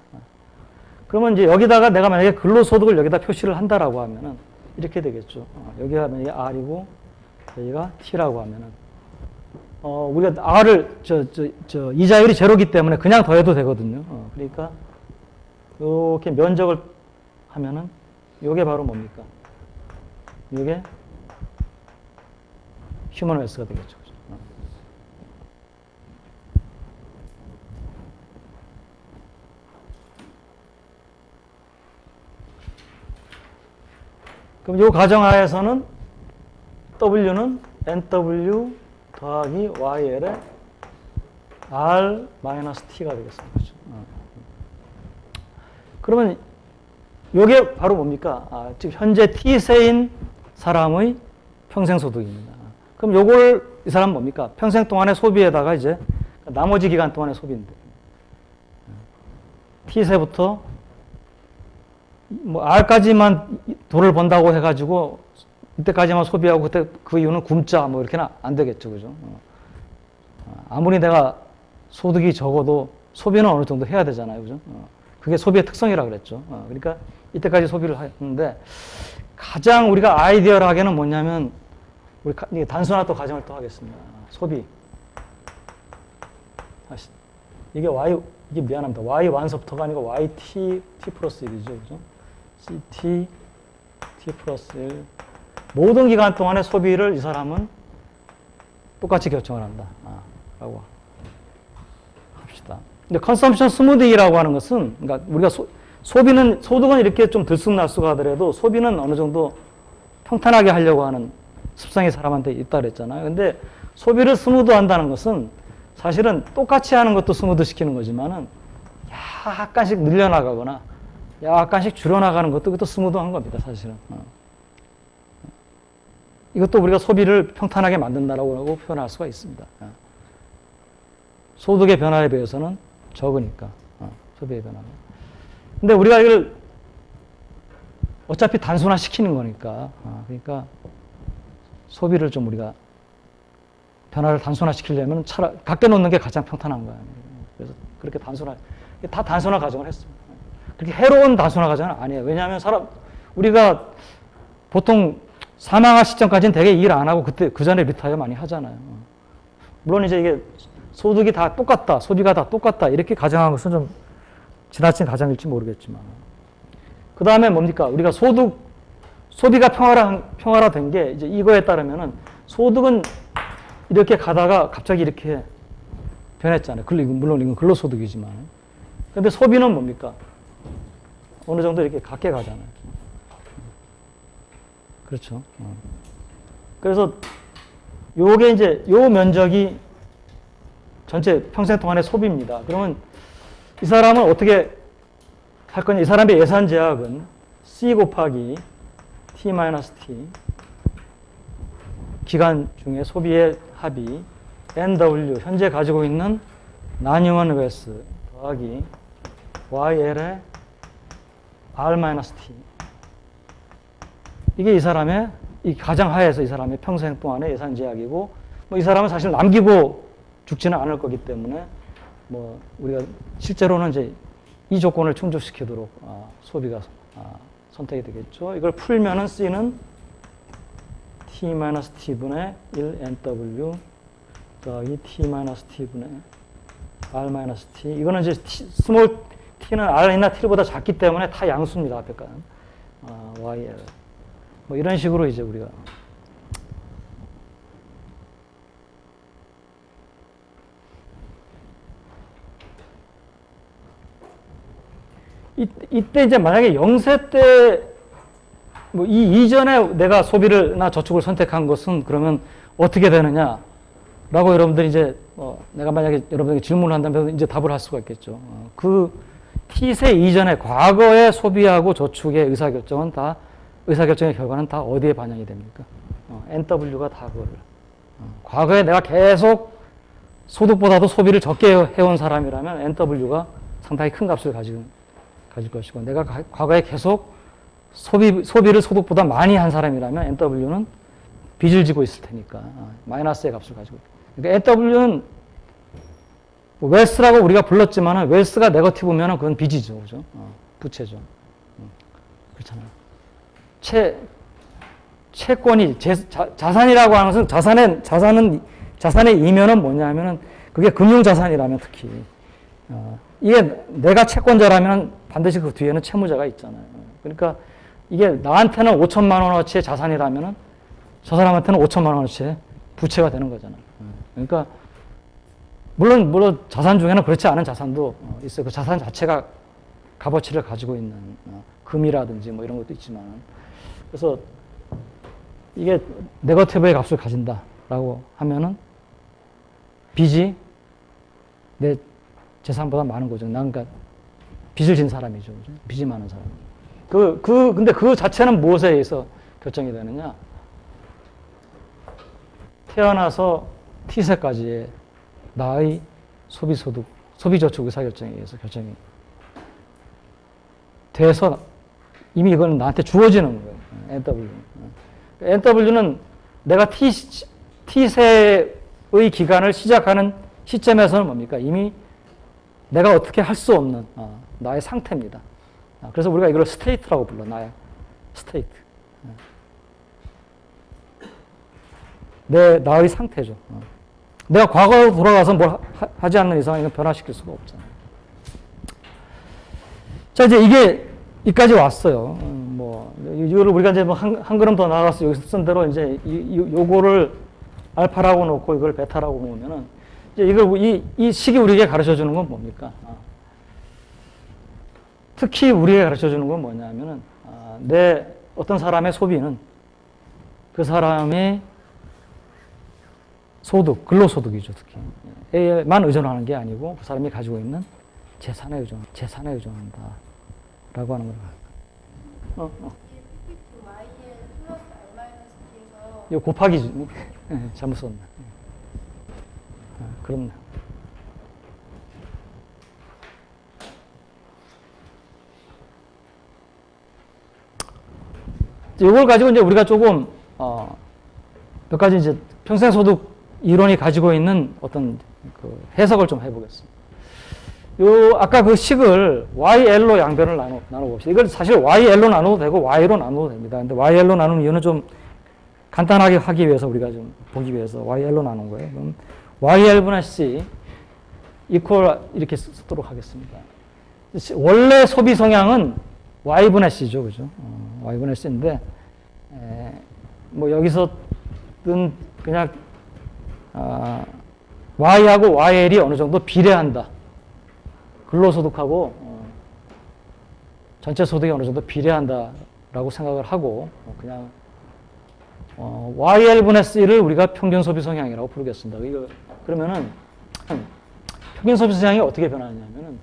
그러면 이제 여기다가 내가 만약에 근로소득을 여기다 표시를 한다라고 하면은 이렇게 되겠죠. 여기가 만약에 R이고 여기가 T라고 하면은 우리가 R을, 이자율이 제로기 때문에 그냥 더해도 되거든요. 그러니까, 이렇게 면적을 하면은, 요게 바로 뭡니까? 요게 휴먼 웨스가 되겠죠. 그럼 요 가정하에서는 W는 NW 더하기 YL의 R-T가 되겠습니다. 그렇죠? 그러면 이게 바로 뭡니까? 즉 현재 T세인 사람의 평생소득입니다. 그럼 요걸 이 사람은 뭡니까? 평생 동안의 소비에다가 이제 나머지 기간 동안의 소비인데 T세부터 뭐 R까지만 돈을 번다고 해가지고 이때까지만 소비하고 그때 그 이유는 굶자 뭐 이렇게는 안 되겠죠, 그죠? 아무리 내가 소득이 적어도 소비는 어느 정도 해야 되잖아요, 그죠? 그게 소비의 특성이라 그랬죠. 그러니까 이때까지 소비를 하는데 가장 우리가 아이디어하게는 뭐냐면 우리 단순한 또 가정을 또 하겠습니다. 소비. 이게 이게 미안합니다. Y 완서부터가 아니고 YT T 플러스 1이죠, 그죠? CT T 플러스 1. 모든 기간 동안의 소비를 이 사람은 똑같이 결정을 한다. 라고 합시다. 근데 컨섬션 스무딩이라고 하는 것은, 그러니까 우리가 소득은 이렇게 좀 들쑥날쑥 하더라도 소비는 어느 정도 평탄하게 하려고 하는 습성이 사람한테 있다 그랬잖아요. 근데 소비를 스무드 한다는 것은 사실은 똑같이 하는 것도 스무드 시키는 거지만은 약간씩 늘려나가거나 약간씩 줄여나가는 것도 그것도 스무드한 겁니다, 사실은. 이것도 우리가 소비를 평탄하게 만든다라고 표현할 수가 있습니다. 소득의 변화에 비해서는 적으니까, 소비의 변화가. 근데 우리가 이걸 어차피 단순화 시키는 거니까, 그러니까 소비를 좀 우리가 변화를 단순화 시키려면 각게 놓는 게 가장 평탄한 거예요. 그래서 그렇게 다 단순화 가정을 했습니다. 그렇게 해로운 단순화 가정은 아니에요. 왜냐하면 우리가 보통 사망할 시점까지는 되게 일 안 하고 그 전에 리타이어 많이 하잖아요. 물론 이제 이게 소득이 다 똑같다, 소비가 다 똑같다 이렇게 가정한 것은 좀 지나친 가정일지 모르겠지만, 그 다음에 뭡니까? 우리가 소비가 평화화된 게 이제 이거에 따르면은 소득은 이렇게 가다가 갑자기 이렇게 변했잖아요. 물론 이건 근로소득이지만, 근데 소비는 뭡니까? 어느 정도 이렇게 같게 가잖아요. 그렇죠. 그래서 요게 이제 요 면적이 전체 평생 동안의 소비입니다. 그러면 이 사람은 어떻게 할 거냐? 이 사람의 예산 제약은 C 곱하기 T-T 기간 중에 소비의 합이 NW 현재 가지고 있는 non-human waste 더하기 YL의 R-T 이게 이 사람의 이 가정하에서 이 사람의 평생 동안의 예산 제약이고, 뭐 이 사람은 사실 남기고 죽지는 않을 거기 때문에 우리가 실제로는 이제 이 조건을 충족시키도록 소비가 선택이 되겠죠. 이걸 풀면은 C는 T-T분의 1NW 더하기 T-T분의 R-T. 이거는 이제 스몰 t는 r이나 t보다 작기 때문에 다 양수입니다. 앞에 거는. YL. 뭐 이런 식으로 이제 우리가 이때 이제 만약에 0세 때 뭐 이 이전에 내가 소비를나 저축을 선택한 것은 그러면 어떻게 되느냐? 라고 여러분들이 이제 내가 만약에 여러분에게 질문을 한다면 이제 답을 할 수가 있겠죠. 그 T세 이전에 과거의 소비하고 저축의 의사결정의 결과는 다 어디에 반영이 됩니까? NW가 다 그거를. 과거에 내가 계속 소득보다도 소비를 적게 해온 사람이라면 NW가 상당히 큰 값을 가질 것이고, 내가 과거에 계속 소비를 소득보다 많이 한 사람이라면 NW는 빚을 지고 있을 테니까 마이너스의 값을 가지고 있다. 그러니까 NW는 웰스라고 우리가 불렀지만 웰스가 네거티브면 그건 빚이죠. 그죠? 부채죠. 그렇잖아요. 채권이 자산이라고 하는 것은 자산의 이면은 뭐냐면은 그게 금융자산이라면 특히 이게 내가 채권자라면 반드시 그 뒤에는 채무자가 있잖아요. 그러니까 이게 나한테는 5천만 원어치의 자산이라면은 저 사람한테는 5천만 원어치의 부채가 되는 거잖아요. 그러니까 물론 자산 중에는 그렇지 않은 자산도 있어요. 그 자산 자체가 값어치를 가지고 있는 금이라든지 뭐 이런 것도 있지만, 그래서 이게 네거티브의 값을 가진다라고 하면은 빚이 내 재산보다 많은 거죠. 난 그러니까 빚을 진 사람이죠. 그죠? 빚이 많은 사람. 근데 그 자체는 무엇에 의해서 결정이 되느냐? 태어나서 T세까지의 나의 소비저축 의사결정에 의해서 결정이 돼서 이미 이건 나한테 주어지는 거예요. NW는 내가 T세의 기간을 시작하는 시점에서는 뭡니까? 이미 내가 어떻게 할 수 없는 나의 상태입니다. 그래서 우리가 이걸 스테이트라고 불러. 나의 스테이트. 나의 상태죠. 내가 과거로 돌아가서 뭘 하지 않는 이상 이건 변화시킬 수가 없잖아요. 자, 이제 이게 여기까지 왔어요. 이거를 우리가 이제 한 걸음 더 나가서 여기서 쓴 대로 이제 요거를 알파라고 놓고 이걸 베타라고 놓으면은 이제 이 식이 우리에게 가르쳐 주는 건 뭡니까? 특히 우리에게 가르쳐 주는 건 뭐냐면은 어떤 사람의 소비는 그 사람의 근로소득이죠, 특히. 에만 의존하는 게 아니고 그 사람이 가지고 있는 재산에 의존한다. 라고 하는 거예요. 이거 곱하기지. 잘못 썼네. 그렇네. 이걸 가지고 이제 우리가 조금, 몇 가지 이제 평생소득 이론이 가지고 있는 어떤 그 해석을 좀 해보겠습니다. 아까 그 식을 YL로 양변을 나눠봅시다. 이걸 사실 YL로 나눠도 되고 Y로 나눠도 됩니다. 근데 YL로 나누는 이유는 좀 간단하게 하기 위해서 우리가 좀 보기 위해서 YL로 나눈 거예요. 그럼 YL분의 C 이퀄 이렇게 쓰도록 하겠습니다. 원래 소비 성향은 Y분의 C죠. 그죠? Y분의 C인데, 뭐 여기서는 그냥, Y하고 YL이 어느 정도 비례한다. 근로소득하고 전체 소득이 어느 정도 비례한다라고 생각을 하고 그냥 YL분의 C를 우리가 평균 소비 성향이라고 부르겠습니다. 그러면은 평균 소비 성향이 어떻게 변하냐면은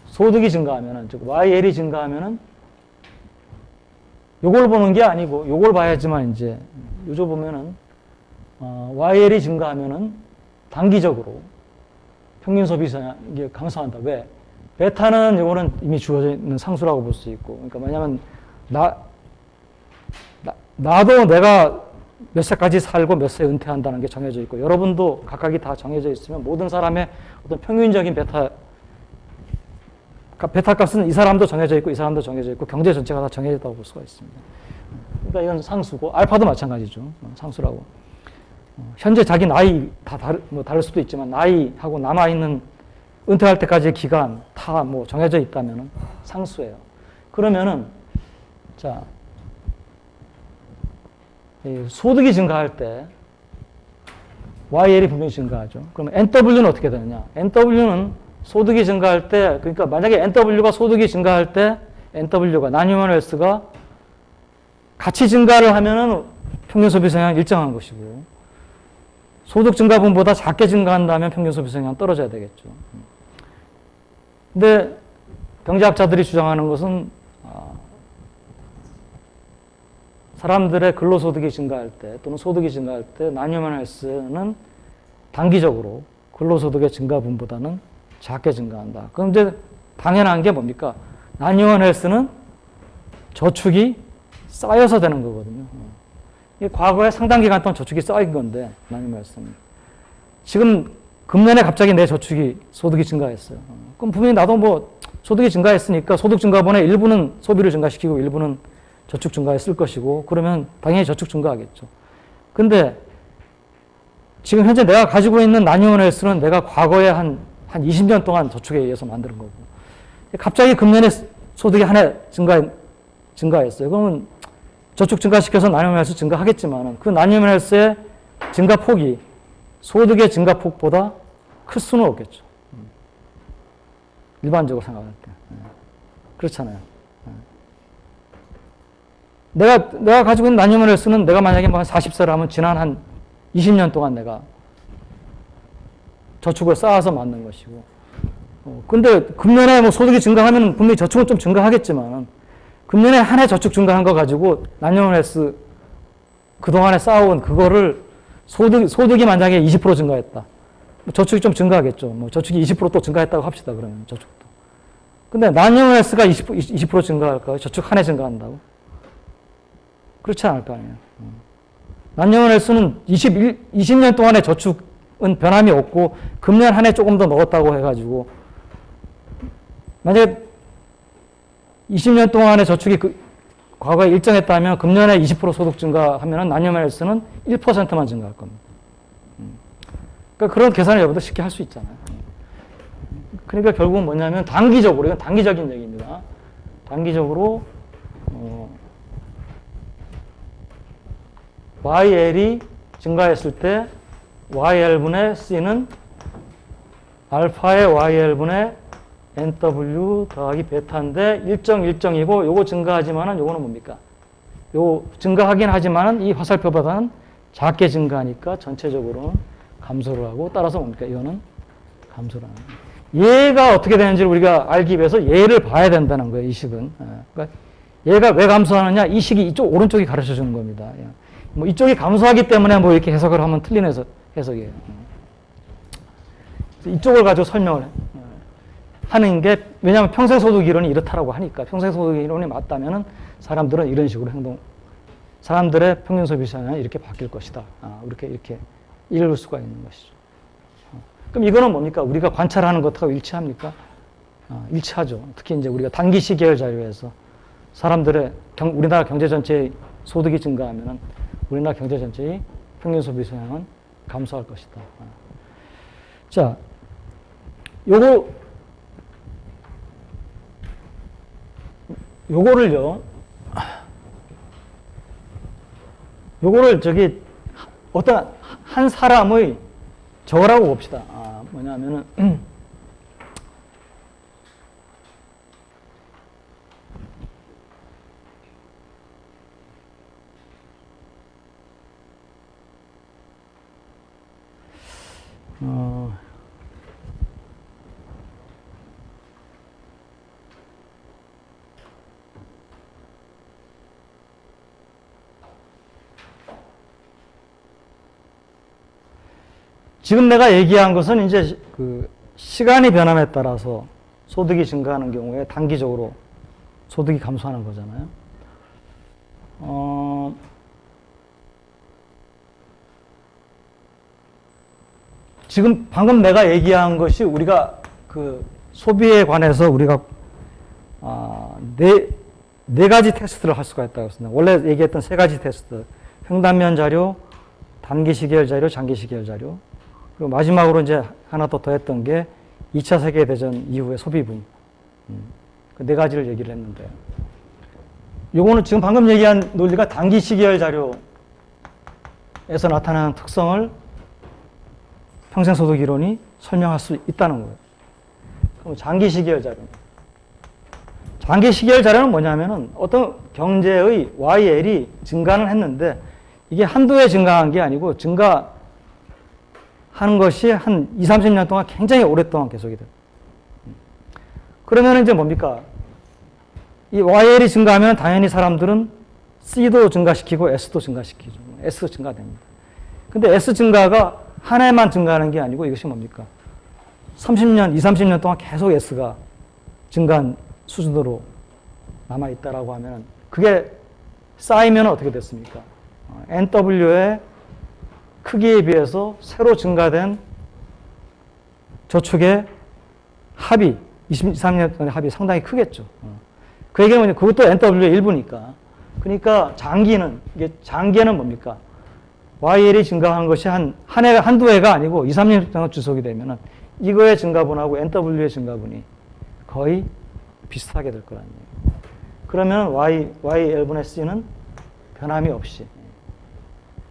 소득이 증가하면은, 즉 YL이 증가하면은 요걸 보는 게 아니고 요걸 봐야지만 이제 요저 보면은 YL이 증가하면은 단기적으로 평균 소비 성향이 감소한다. 왜? 베타는 이거는 이미 주어져 있는 상수라고 볼 수 있고, 그러니까 뭐냐면 나도 내가 몇 세까지 살고 몇 세 은퇴한다는 게 정해져 있고, 여러분도 각각이 다 정해져 있으면 모든 사람의 어떤 평균적인 베타 베타 값은 이 사람도 정해져 있고 이 사람도 정해져 있고 경제 전체가 다 정해졌다고 볼 수가 있습니다. 그러니까 이건 상수고 알파도 마찬가지죠. 상수라고. 현재 자기 나이 다 다를 수도 있지만 나이하고 남아있는 은퇴할 때까지의 기간 다 정해져 있다면 상수예요. 그러면은 자 소득이 증가할 때 YL이 분명히 증가하죠. 그러면 NW는 어떻게 되느냐? NW는 소득이 증가할 때, 그러니까 만약에 NW가 소득이 증가할 때 NW가 non-human wealth가 같이 증가를 하면은 평균 소비 성향은 일정한 것이고 소득 증가분보다 작게 증가한다면 평균 소비 성향은 떨어져야 되겠죠. 근데 경제학자들이 주장하는 것은 사람들의 근로소득이 증가할 때 또는 소득이 증가할 때 non-human wealth는 단기적으로 근로소득의 증가분보다는 작게 증가한다. 그럼 이제 당연한 게 뭡니까? non-human wealth는 저축이 쌓여서 되는 거거든요. 과거에 상당 기간 동안 저축이 쌓인 건데 non-human wealth는 지금 금년에 갑자기 내 저축이 소득이 증가했어요. 그럼 분명히 나도 소득이 증가했으니까 소득 증가분의 일부는 소비를 증가시키고 일부는 저축 증가에 쓸 것이고 그러면 당연히 저축 증가하겠죠. 근데 지금 현재 내가 가지고 있는 non-human wealth는 내가 과거에 한 20년 동안 저축에 의해서 만드는 거고 갑자기 금년에 소득이 한 해 증가했어요. 그러면 저축 증가시켜서 non-human wealth 증가하겠지만 그 non-human wealth의 증가폭이 소득의 증가폭보다 클 수는 없겠죠. 일반적으로 생각할 때. 그렇잖아요. 내가 가지고 있는 non-human wealth는 내가 만약에 한 40세를 하면 지난 한 20년 동안 내가 저축을 쌓아서 만든 것이고. 근데 금년에 소득이 증가하면 분명히 저축은 좀 증가하겠지만 금년에 한 해 저축 증가한 거 가지고 non-human wealth 그동안에 쌓아온 그거를 소득이 만약에 20% 증가했다. 저축이 좀 증가하겠죠. 저축이 20% 또 증가했다고 합시다. 그러면 저축도. 근데 non-human wealth가 20% 증가할까요? 저축 한 해 증가한다고? 그렇지 않을 거 아니에요. non-human wealth는 20년 동안의 저축은 변함이 없고 금년 한 해 조금 더 넣었다고 해가지고 만약에 20년 동안의 저축이 과거에 일정했다면 금년에 20% 소득 증가하면 non-human wealth는 1%만 증가할 겁니다. 그러니까 그런 계산을 여러분들 쉽게 할 수 있잖아요. 그러니까 결국은 뭐냐면 단기적으로, 이건 단기적인 얘기입니다. 단기적으로 YL이 증가했을 때 YL분의 C는 알파의 YL분의 NW 더하기 베타인데 일정이고 요거 증가하지만은 요거는 뭡니까? 요 증가하긴 하지만은 이 화살표보다는 작게 증가하니까 전체적으로는 감소를 하고 따라서 뭡니까? 이거는 감소를 하는 거예요. 얘가 어떻게 되는지를 우리가 알기 위해서 얘를 봐야 된다는 거예요. 이 식은. 그러니까 얘가 왜 감소하느냐? 이 식이 이쪽 오른쪽이 가르쳐 주는 겁니다. 이쪽이 감소하기 때문에 이렇게 해석을 하면 틀린 해석이에요. 이쪽을 가지고 설명을 하는 게, 왜냐하면 평생소득 이론이 이렇다라고 하니까, 평생소득 이론이 맞다면은 사람들은 이런 식으로 사람들의 평균 소비 성향이 이렇게 바뀔 것이다. 이렇게 읽을 수가 있는 것이죠. 그럼 이거는 뭡니까? 우리가 관찰하는 것과 일치합니까? 일치하죠. 특히 이제 우리가 단기 시계열 자료에서 사람들의 우리나라 경제 전체의 소득이 증가하면은 우리나라 경제 전체의 평균 소비 성향은 감소할 것이다. 자, 요거를 어떤 한 사람의 저거라고 봅시다. 뭐냐면은, 지금 내가 얘기한 것은 이제 시간이 변함에 따라서 소득이 증가하는 경우에 단기적으로 소득이 감소하는 거잖아요. 지금 방금 내가 얘기한 것이 우리가 소비에 관해서 우리가 네 가지 테스트를 할 수가 있다고 했습니다. 원래 얘기했던 세 가지 테스트. 횡단면 자료, 단기 시계열 자료, 장기 시계열 자료. 그리고 마지막으로 이제 하나 더 했던 게 2차 세계대전 이후의 소비붐. 그 네 가지를 얘기를 했는데. 요거는 지금 방금 얘기한 논리가 단기 시계열 자료에서 나타나는 특성을 평생소득 이론이 설명할 수 있다는 거예요. 그럼 장기 시계열 자료. 장기 시계열 자료는 뭐냐면은 어떤 경제의 YL이 증가는 했는데 이게 한두 해 증가한 게 아니고 증가하는 것이 한 20, 30년 동안 굉장히 오랫동안 계속이 돼요. 그러면 이제 뭡니까? 이 YL이 증가하면 당연히 사람들은 C도 증가시키고 S도 증가시키죠. S도 증가됩니다. 근데 S 증가가 한 해만 증가하는 게 아니고 이것이 뭡니까? 30년, 20, 30년 동안 계속 S가 증가한 수준으로 남아있다라고 하면 그게 쌓이면 어떻게 됐습니까? NW의 크기에 비해서 새로 증가된 저축의 합이 20, 30년 동안의 합이 상당히 크겠죠. 그 얘기는 뭐냐? 그것도 NW의 일부니까. 그러니까 장기에는 뭡니까? YL이 증가한 것이 한두 해가 아니고 2, 3년 동안 지속이 되면은 이거의 증가분하고 NW의 증가분이 거의 비슷하게 될 거라는 얘기예요. 그러면 YL분의 C는 변함이 없이.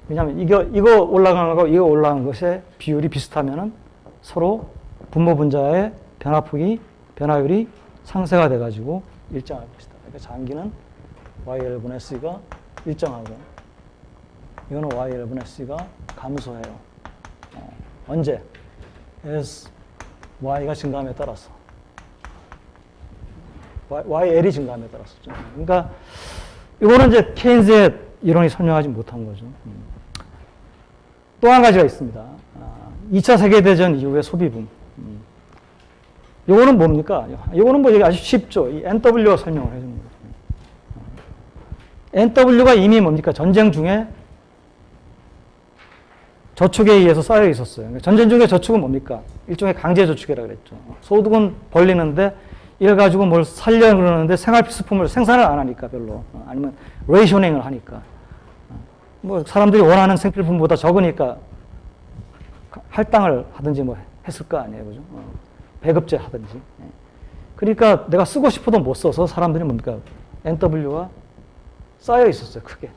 왜냐하면 이거 올라가는 거하고 이거 올라가는 것의 비율이 비슷하면은 서로 분모 분자의 변화율이 상쇄가 돼가지고 일정할 것이다. 그러니까 장기는 YL분의 C가 일정하고 이거는 YL분의 C가 감소해요. 언제? as Y가 증가함에 따라서. YL이 증가함에 따라서. 그러니까 이거는 이제 케인즈의 이론이 설명하지 못한 거죠. 또 한 가지가 있습니다. 2차 세계대전 이후의 소비붐. 이거는 뭡니까? 이거는 뭐 아주 쉽죠. 이 NW가 설명을 해주는 거죠. NW가 이미 뭡니까? 전쟁 중에 저축에 의해서 쌓여 있었어요. 전쟁 중에 저축은 뭡니까? 일종의 강제 저축이라 그랬죠. 소득은 벌리는데 이걸 가지고 뭘 살려고 그러는데 생활 필수품을 생산을 안 하니까 별로. 아니면 레이셔닝을 하니까. 뭐 사람들이 원하는 생필품보다 적으니까 할당을 하든지 뭐 했을 거 아니에요. 그죠? 배급제 하든지. 그러니까 내가 쓰고 싶어도 못 써서 사람들이 뭡니까? NW가 쌓여 있었어요. 크게.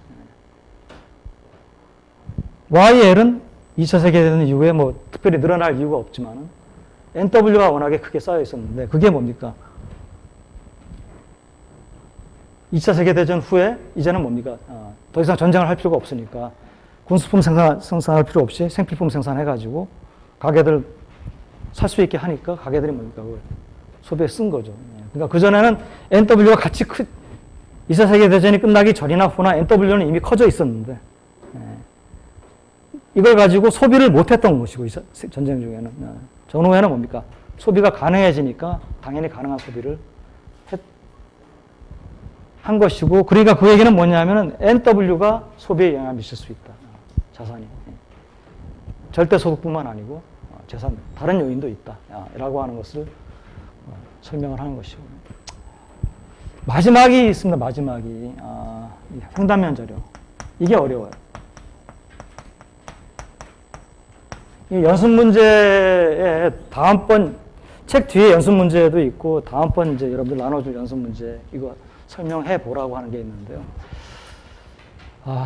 YL은 2차 세계대전 이후에 뭐 특별히 늘어날 이유가 없지만 NW가 워낙에 크게 쌓여 있었는데 그게 뭡니까? 2차 세계대전 후에 이제는 뭡니까? 더 이상 전쟁을 할 필요가 없으니까 군수품 생산할 필요 없이 생필품 생산해가지고 가게들 살 수 있게 하니까 가게들이 뭡니까? 그걸 소비에 쓴 거죠. 그러니까 그전에는 NW가 같이 2차 세계대전이 끝나기 전이나 후나 NW는 이미 커져 있었는데 이걸 가지고 소비를 못했던 것이고 전쟁 중에는. 전후에는 뭡니까? 소비가 가능해지니까 당연히 가능한 소비를 한 것이고 그러니까 그 얘기는 뭐냐면 NW가 소비에 영향을 미칠 수 있다. 자산이. 절대 소득뿐만 아니고 재산, 다른 요인도 있다. 라고 하는 것을 설명을 하는 것이고. 마지막이 있습니다. 마지막이. 횡단면 자료. 이게 어려워요. 이 연습 문제에 다음번 책 뒤에 연습 문제도 있고 다음번 이제 여러분들 나눠줄 연습 문제 이거 설명해 보라고 하는 게 있는데요.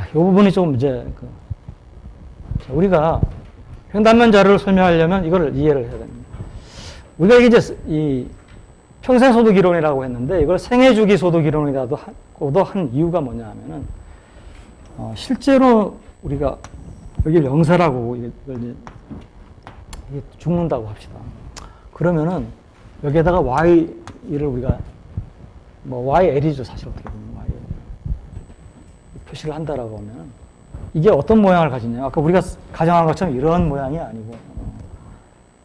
이 부분이 좀 이제 우리가 횡단면 자료를 설명하려면 이걸 이해를 해야 됩니다. 우리가 이제 이 평생소득 이론이라고 했는데 이걸 생애주기 소득 이론이라도 한 이유가 뭐냐 하면은 실제로 우리가 여기 명사라고 이걸 이게 죽는다고 합시다. 그러면은 여기에다가 Y를 우리가 뭐 YL이죠. 사실 어떻게 보면 Y 표시를 한다라고 하면 이게 어떤 모양을 가지냐. 아까 우리가 가정한 것처럼 이런 모양이 아니고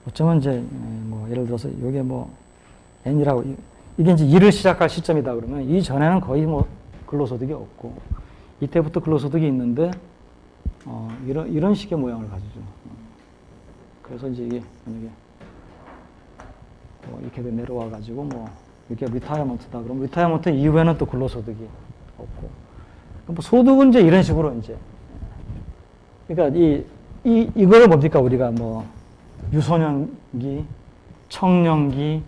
어쩌면 이제 뭐 예를 들어서 이게 뭐 N이라고 이게 이제 일을 시작할 시점이다 그러면 이 전에는 거의 뭐 근로소득이 없고 이때부터 근로소득이 있는데 이런 식의 모양을 가지죠. 그래서 이제 이게 만약에 뭐 이렇게 내려와 가지고 뭐 이게 리타이어먼트다. 그럼 리타이어먼트 이후에는 또 근로소득이 없고. 뭐 소득은 이제 이런 식으로 이제. 그러니까 이거를 뭡니까? 우리가 뭐 유소년기, 청년기,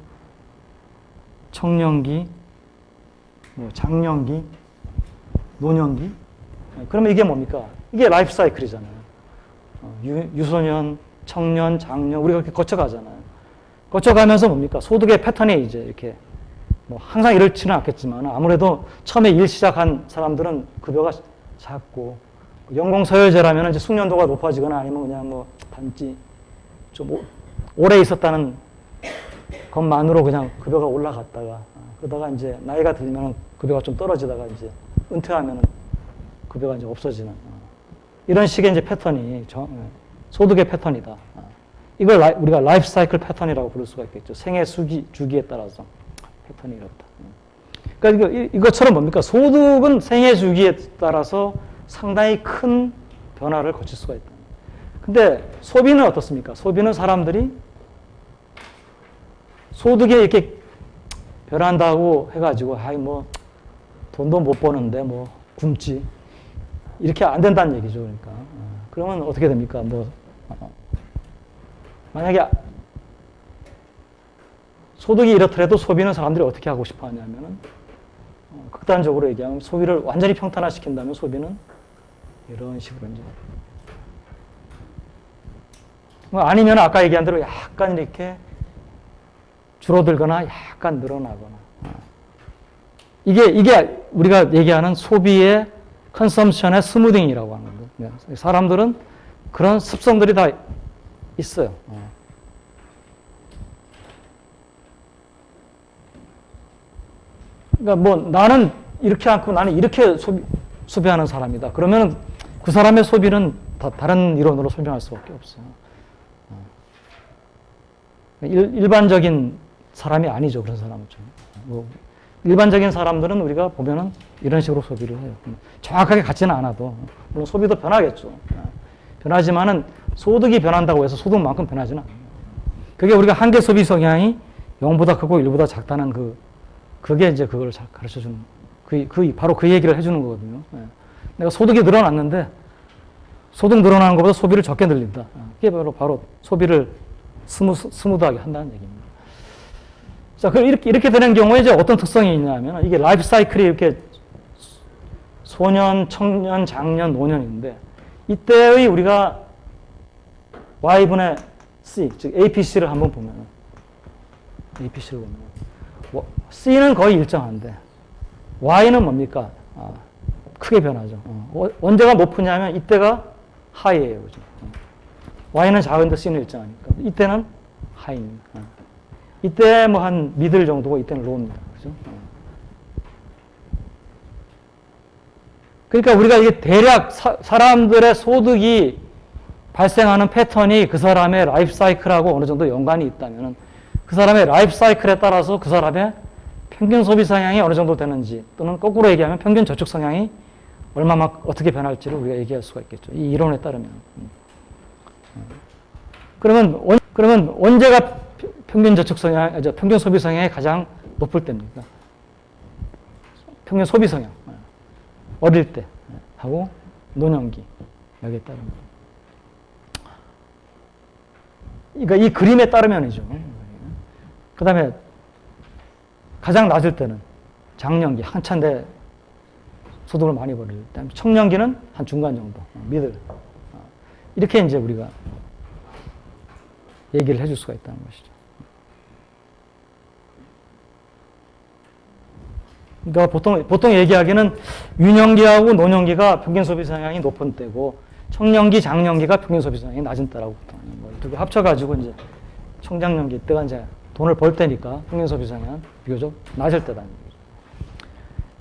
장년기, 노년기. 그러면 이게 뭡니까? 이게 라이프 사이클이잖아요. 유소년, 청년, 장년, 우리가 그렇게 거쳐가잖아요. 거쳐가면서 뭡니까? 소득의 패턴이 이제 이렇게, 뭐 항상 이렇지는 않겠지만, 아무래도 처음에 일 시작한 사람들은 급여가 작고, 연공서열제라면 이제 숙련도가 높아지거나 아니면 그냥 뭐 단지 좀 오래 있었다는 것만으로 그냥 급여가 올라갔다가, 그러다가 이제 나이가 들면 급여가 좀 떨어지다가 이제 은퇴하면 급여가 이제 없어지는, 이런 식의 이제 패턴이 소득의 패턴이다. 이걸 우리가 라이프 사이클 패턴이라고 부를 수가 있겠죠. 생애 주기에 따라서 패턴이 이렇다. 그러니까 이것처럼 뭡니까? 소득은 생애 주기에 따라서 상당히 큰 변화를 거칠 수가 있다. 근데 소비는 어떻습니까? 소비는 사람들이 소득에 이렇게 변한다고 해가지고, 아이, 뭐, 돈도 못 버는데, 뭐, 굶지. 이렇게 안 된다는 얘기죠. 그러니까. 그러면 어떻게 됩니까? 뭐, 만약에 소득이 이렇더라도 소비는 사람들이 어떻게 하고 싶어 하냐면은, 극단적으로 얘기하면 소비를 완전히 평탄화시킨다면 소비는 이런 식으로 이제. 아니면 아까 얘기한 대로 약간 이렇게 줄어들거나 약간 늘어나거나. 이게 우리가 얘기하는 소비의 컨섬션의 스무딩이라고 하는 거예요. 사람들은 그런 습성들이 다 있어요. 그러니까 뭐 나는 이렇게 않고 나는 이렇게 소비하는 사람이다. 그러면 그 사람의 소비는 다른 이론으로 설명할 수밖에 없어요. 일반적인 사람이 아니죠. 그런 사람은 좀. 뭐 일반적인 사람들은 우리가 보면은 이런 식으로 소비를 해요. 정확하게 같지는 않아도. 물론 소비도 변하겠죠. 변하지만은 소득이 변한다고 해서 소득만큼 변하지는 않아요. 그게 우리가 한계 소비 성향이 0보다 크고 1보다 작다는 그게 이제 그걸 가르쳐 주는, 바로 그 얘기를 해주는 거거든요. 내가 소득이 늘어났는데 소득 늘어나는 것보다 소비를 적게 늘린다. 그게 바로 소비를 스무드하게 한다는 얘기입니다. 자, 이렇게 되는 경우에 이제 어떤 특성이 있냐면, 이게 라이프 사이클이 이렇게 소년, 청년, 장년, 노년인데, 이때의 우리가 Y분의 C, 즉 APC를 한번 보면, C는 거의 일정한데, Y는 뭡니까? 크게 변하죠. 언제가 높으냐면, 이때가 하이예요. 그죠? Y는 작은데 C는 일정하니까. 이때는 하이입니다. 이때 뭐 한 미들 정도고 이때는 로우입니다. 그죠? 그러니까 우리가 이게 대략 사람들의 소득이 발생하는 패턴이 그 사람의 라이프 사이클하고 어느 정도 연관이 있다면 그 사람의 라이프 사이클에 따라서 그 사람의 평균 소비 성향이 어느 정도 되는지, 또는 거꾸로 얘기하면 평균 저축 성향이 얼마만큼 어떻게 변할지를 우리가 얘기할 수가 있겠죠. 이 이론에 따르면. 그러면 언제가 평균 저축 성향, 평균 소비 성향이 가장 높을 때입니까? 평균 소비 성향. 어릴 때 하고 노년기. 여기에 따릅니다. 그러니까 이 그림에 따르면이죠. 그 다음에 가장 낮을 때는 장년기, 한참대 소득을 많이 벌일 때, 청년기는 한 중간 정도, 미들. 이렇게 이제 우리가 얘기를 해줄 수가 있다는 것이죠. 그러니까 보통 얘기하기는 유년기하고 노년기가 평균 소비 성향이 높은 때고, 청년기, 장년기가 평균 소비 성향이 낮은 때라고 두 개 합쳐가지고 이제 청장년기 때가 이제 돈을 벌 때니까 평균 소비 성향은 비교적 낮을 때다.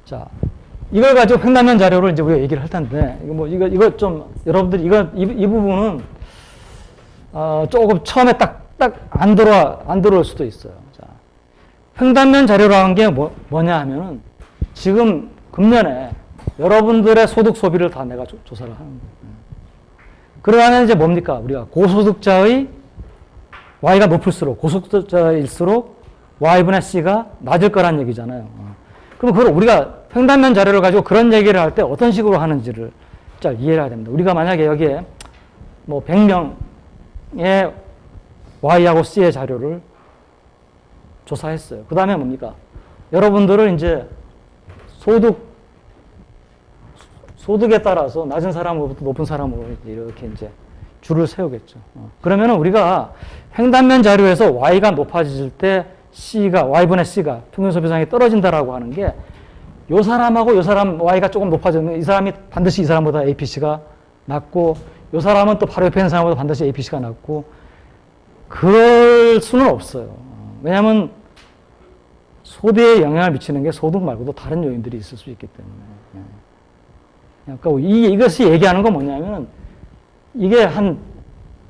자, 이걸 가지고 횡단면 자료를 이제 우리가 얘기를 할 텐데, 이거 좀 여러분들 이 부분은 조금 처음에 딱 안 들어올 수도 있어요. 자, 횡단면 자료라는 게 뭐냐 하면은 지금 금년에 여러분들의 소득 소비를 다 내가 조사를 하는 거예요. 그러면 이제 뭡니까? 우리가 고소득자의 Y가 높을수록, 고소득자일수록 Y분의 C가 낮을 거란 얘기잖아요. 그럼 그걸 우리가 횡단면 자료를 가지고 그런 얘기를 할 때 어떤 식으로 하는지를 잘 이해를 해야 됩니다. 우리가 만약에 여기에 뭐 100명의 Y하고 C의 자료를 조사했어요. 그 다음에 뭡니까? 여러분들은 이제 소득에 따라서 낮은 사람으로부터 높은 사람으로 이렇게 이제 줄을 세우겠죠. 그러면은 우리가 횡단면 자료에서 Y가 높아질 때 Y분의 C가 평균 소비상이 떨어진다라고 하는 게 요 사람하고 요 사람 Y가 조금 높아지면 이 사람이 반드시 이 사람보다 APC가 낮고 요 사람은 또 바로 옆에 있는 사람보다 반드시 APC가 낮고 그럴 수는 없어요. 왜냐하면 소비에 영향을 미치는 게 소득 말고도 다른 요인들이 있을 수 있기 때문에. 그러니까 이것이 얘기하는 건 뭐냐면 이게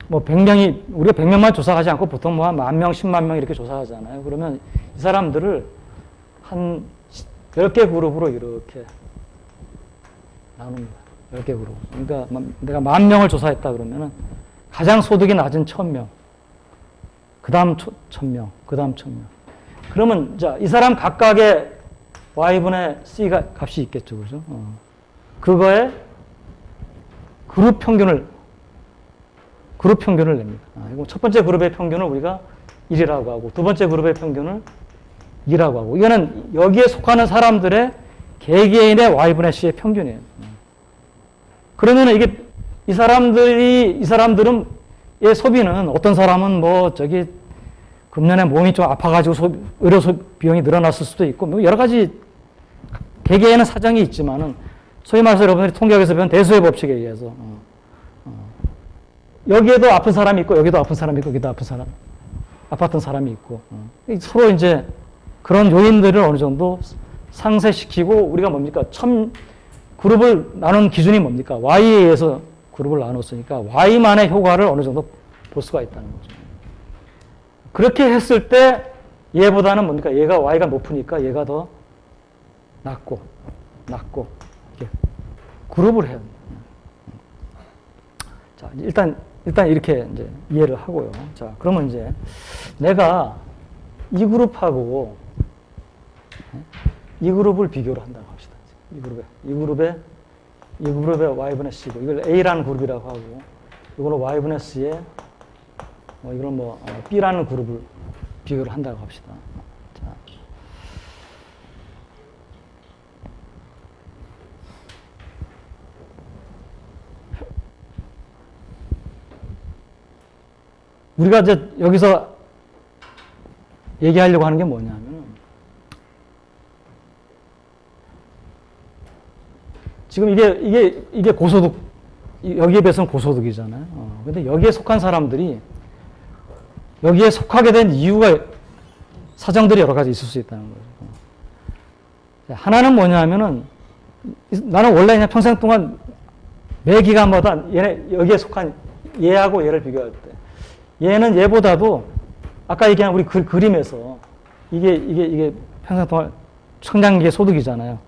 뭐 100명이, 우리가 100명만 조사하지 않고 보통 뭐 한 10,000명, 10만 명 이렇게 조사하잖아요. 그러면 이 사람들을 한 10개 그룹으로 이렇게 나눕니다. 10개 그룹. 그러니까 내가 10,000명을 조사했다 그러면은 가장 소득이 낮은 1,000명, 그 다음 1,000명, 그 다음 1,000명. 그러면 자, 이 사람 각각의 Y분의 C가 값이 있겠죠. 그죠? 그거에 그룹 평균을 냅니다. 첫 번째 그룹의 평균을 우리가 1이라고 하고, 두 번째 그룹의 평균을 2라고 하고, 이거는 여기에 속하는 사람들의 개개인의 Y분의 C의 평균이에요. 그러면 이 사람들은 의 소비는 어떤 사람은 뭐 금년에 몸이 좀 아파가지고 의료 비용이 늘어났을 수도 있고, 뭐 여러 가지 개개인은 사정이 있지만은 소위 말해서 여러분들이 통계학에서 배운 대수의 법칙에 의해서 여기에도 아픈 사람이 있고 여기도 아픈 사람이 있고 여기도 아팠던 사람이 있고 서로 이제 그런 요인들을 어느 정도 상쇄시키고 우리가 뭡니까? 그룹을 나눈 기준이 뭡니까? Y에 의해서 그룹을 나눴으니까 Y만의 효과를 어느 정도 볼 수가 있다는 거죠. 그렇게 했을 때 얘보다는 뭡니까? 얘가 Y가 높으니까 얘가 더 낮고 이렇게 그룹을 해요. 자, 일단 이렇게 이제 이해를 하고요. 자, 그러면 이제 내가 이 그룹하고 이 그룹을 비교를 한다고 합시다. 이 그룹의 Y분의 C고, 이걸 A라는 그룹이라고 하고, 이거는 Y분의 C에 이걸 B라는 그룹을 비교를 한다고 합시다. 자. 우리가 이제 여기서 얘기하려고 하는 게 뭐냐면, 지금 이게 고소득, 여기에 비해서는 고소득이잖아요. 근데 여기에 속한 사람들이 여기에 속하게 된 이유가, 사정들이 여러 가지 있을 수 있다는 거죠. 하나는 뭐냐면은, 나는 원래 그냥 평생 동안 매 기간마다 여기에 속한 얘하고 얘를 비교할 때, 얘는 얘보다도 아까 얘기한 우리 그림에서 이게 평생 동안 청장기의 소득이잖아요.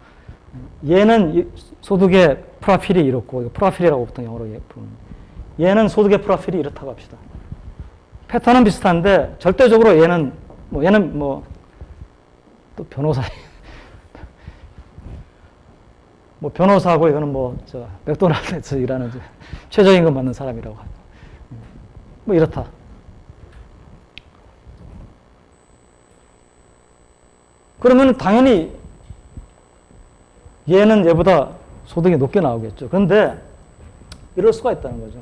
얘는 소득의 프로필이 이렇고, 프로필이라고 보통 영어로 부르는. 얘는 소득의 프로필이 이렇다고 합시다. 패턴은 비슷한데 절대적으로 얘는 또 변호사 변호사고 이거는 맥도날드에서 일하는 최저임금 받는 사람이라고 하죠. 이렇다. 그러면 당연히 얘는 얘보다 소득이 높게 나오겠죠. 그런데 이럴 수가 있다는 거죠.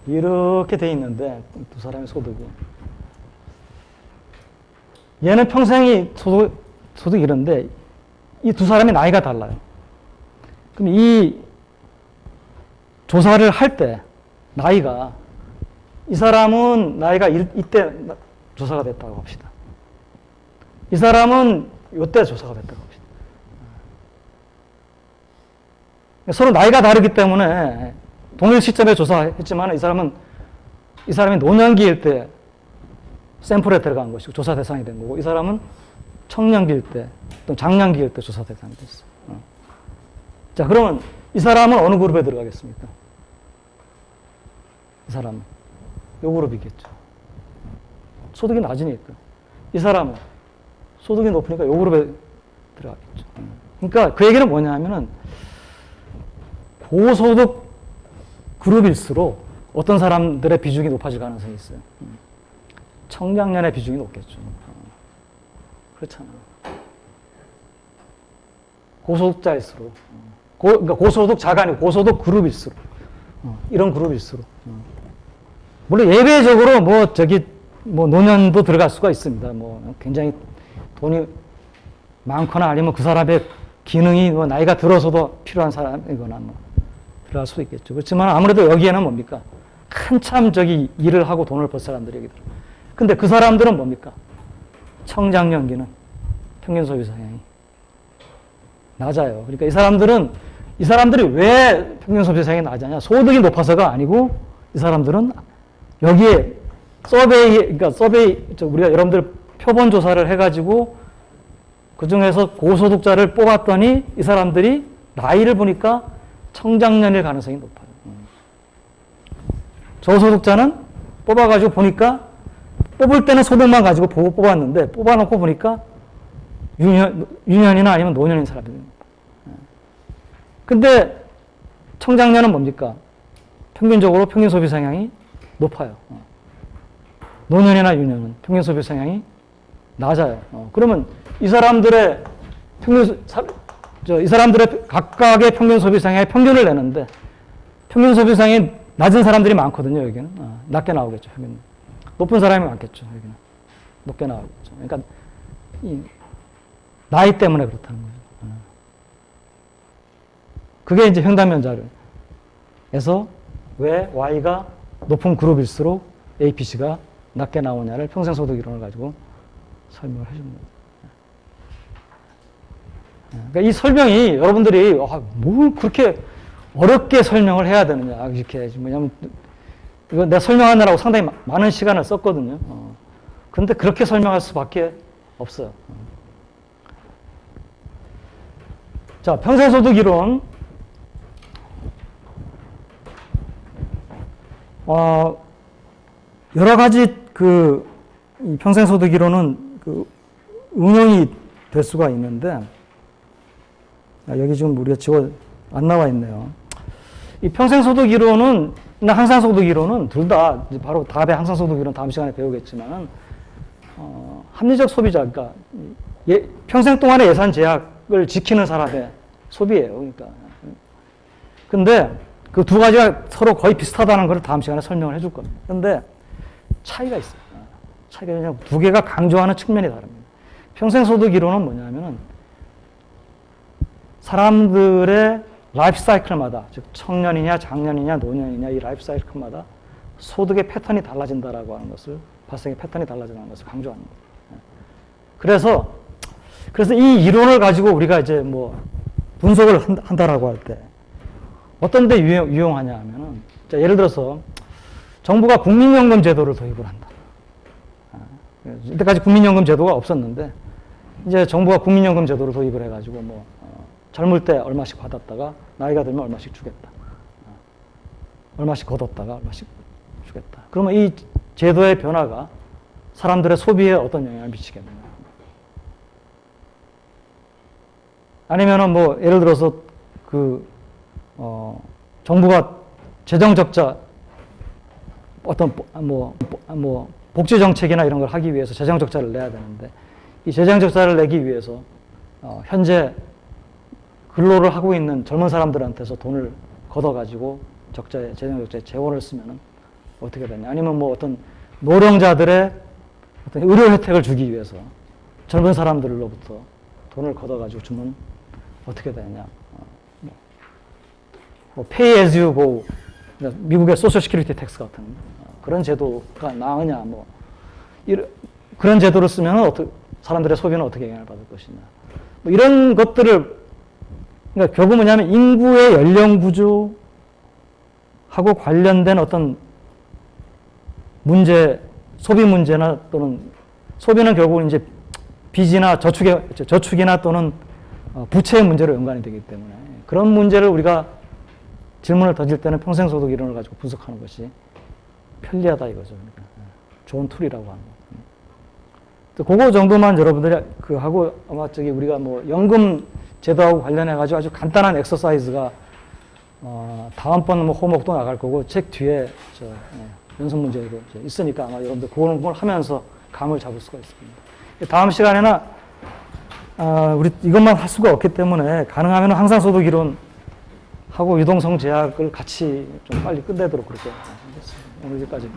이렇게 돼 있는데 두 사람의 소득이, 얘는 평생이 소득이 이런데 이 두 사람의 나이가 달라요. 그럼 이 조사를 할 때 나이가, 이 사람은 나이가 이때 조사가 됐다고 합시다. 이 사람은 이때 조사가 됐다고 합시다. 서로 나이가 다르기 때문에 동일 시점에 조사했지만 이 사람이 노년기일 때 샘플에 들어간 것이고 조사 대상이 된 거고, 이 사람은 청년기일 때 또 장년기일 때 조사 대상이 됐어요. 자, 그러면 이 사람은 어느 그룹에 들어가겠습니까? 이 사람은 요 그룹이겠죠. 소득이 낮으니까. 이 사람은 소득이 높으니까 요 그룹에 들어가겠죠. 그러니까 그 얘기는 뭐냐 하면은 고소득 그룹일수록 어떤 사람들의 비중이 높아질 가능성이 있어요. 청장년의 비중이 높겠죠. 그렇잖아. 고소득자일수록. 그러니까 고소득자가 아니고 고소득 그룹일수록. 이런 그룹일수록. 물론 예외적으로 뭐 노년도 들어갈 수가 있습니다. 뭐 굉장히 돈이 많거나 아니면 그 사람의 기능이 뭐 나이가 들어서도 필요한 사람이거나 뭐 들어갈 수 있겠죠. 그렇지만 아무래도 여기에는 뭡니까? 한참 일을 하고 돈을 벌 사람들이 여기 들어. 근데 그 사람들은 뭡니까? 청장년기는 평균 소비 성향이 낮아요. 그러니까 이 사람들이 왜 평균 소비 성향이 낮으냐? 소득이 높아서가 아니고 이 사람들은 여기에 우리가 여러분들 표본 조사를 해가지고 그 중에서 고소득자를 뽑았더니 이 사람들이 나이를 보니까 청장년일 가능성이 높아요. 저소득자는 뽑아가지고 보니까 뽑을 때는 소득만 가지고 보고 뽑았는데 뽑아놓고 보니까 유년이나 아니면 노년인 사람들이. 근데 청장년은 뭡니까? 평균적으로 평균 소비 성향이 높아요. 노년이나 유년은 평균 소비 성향이 낮아요. 그러면 이 사람들의 이 사람들의 각각의 평균 소비 성향의 평균을 내는데 평균 소비 성향이 낮은 사람들이 많거든요, 여기는. 낮게 나오겠죠, 평균. 높은 사람이 많겠죠, 여기는. 높게 나오겠죠. 그러니까 이 나이 때문에 그렇다는 거죠. 그게 이제 횡단면자료에서 왜 Y가 높은 그룹일수록 APC가 낮게 나오냐를 평생소득 이론을 가지고 설명을 해줍니다. 그러니까 이 설명이 여러분들이 뭘 그렇게 어렵게 설명을 해야 되느냐 이렇게 뭐냐면 이거 내가 설명하느라고 상당히 많은 시간을 썼거든요. 그런데 그렇게 설명할 수밖에 없어요. 자, 평생소득 이론. 여러 가지 이 평생소득 이론은 응용이 될 수가 있는데, 여기 지금 우리가 안 나와 있네요. 이 평생소득 이론은, 항상소득 이론은 둘 다, 바로 답의 항상소득 이론 다음 시간에 배우겠지만, 합리적 소비자, 그러니까, 평생 동안의 예산 제약을 지키는 사람의 소비예요. 그러니까. 근데 그 두 가지가 서로 거의 비슷하다는 걸 다음 시간에 설명을 해줄 겁니다. 그런데 차이가 있어요. 차이가 그냥 두 개가 강조하는 측면이 다릅니다. 평생소득 이론은 뭐냐면은 사람들의 라이프 사이클마다, 즉 청년이냐 장년이냐 노년이냐 이 라이프 사이클마다 소득의 패턴이 달라진다라고 하는 것을, 발생의 패턴이 달라진다는 것을 강조합니다. 그래서 이 이론을 가지고 우리가 이제 뭐 분석을 한다라고 할 때 어떤 데 유용하냐 하면은, 자, 예를 들어서 정부가 국민연금 제도를 도입을 한다. 이때까지 국민연금 제도가 없었는데 이제 정부가 국민연금 제도를 도입을 해가지고 뭐 젊을 때 얼마씩 받았다가 나이가 들면 얼마씩 주겠다. 얼마씩 걷었다가 얼마씩 주겠다. 그러면 이 제도의 변화가 사람들의 소비에 어떤 영향을 미치겠느냐. 아니면은 뭐 예를 들어서 정부가 재정 적자 어떤 복지 정책이나 이런 걸 하기 위해서 재정 적자를 내야 되는데 이 재정 적자를 내기 위해서 현재 근로를 하고 있는 젊은 사람들한테서 돈을 걷어가지고 재정 적자에 재원을 쓰면은 어떻게 되냐. 아니면 뭐 어떤 노령자들의 어떤 의료 혜택을 주기 위해서 젊은 사람들로부터 돈을 걷어가지고 주면 어떻게 되냐. 뭐 pay as you go, 미국의 소셜 시큐리티 텍스 같은 그런 제도가 나으냐, 뭐 그런 제도를 쓰면 사람들의 소비는 어떻게 영향을 받을 것이냐. 뭐 이런 것들을, 그러니까 결국 뭐냐면 인구의 연령 구조하고 관련된 어떤 문제, 소비 문제나 또는 소비는 결국 이제 빚이나 저축이나 또는 부채의 문제로 연관이 되기 때문에 그런 문제를 우리가 질문을 던질 때는 평생소득 이론을 가지고 분석하는 것이 편리하다 이거죠. 그러니까 좋은 툴이라고 하는 거. 그거 정도만 여러분들이 그 하고 아마 저기 우리가 뭐 연금 제도하고 관련해 가지고 아주 간단한 엑서사이즈가 다음번 뭐 호목도 나갈 거고 책 뒤에 연습 문제도 있으니까 아마 여러분들 그런 걸 하면서 감을 잡을 수가 있습니다. 다음 시간에는 우리 이것만 할 수가 없기 때문에 가능하면 항상 소득 이론 하고 유동성 제약을 같이 좀 빨리 끝내도록 그렇게 하겠습니다. 오늘 여기까지.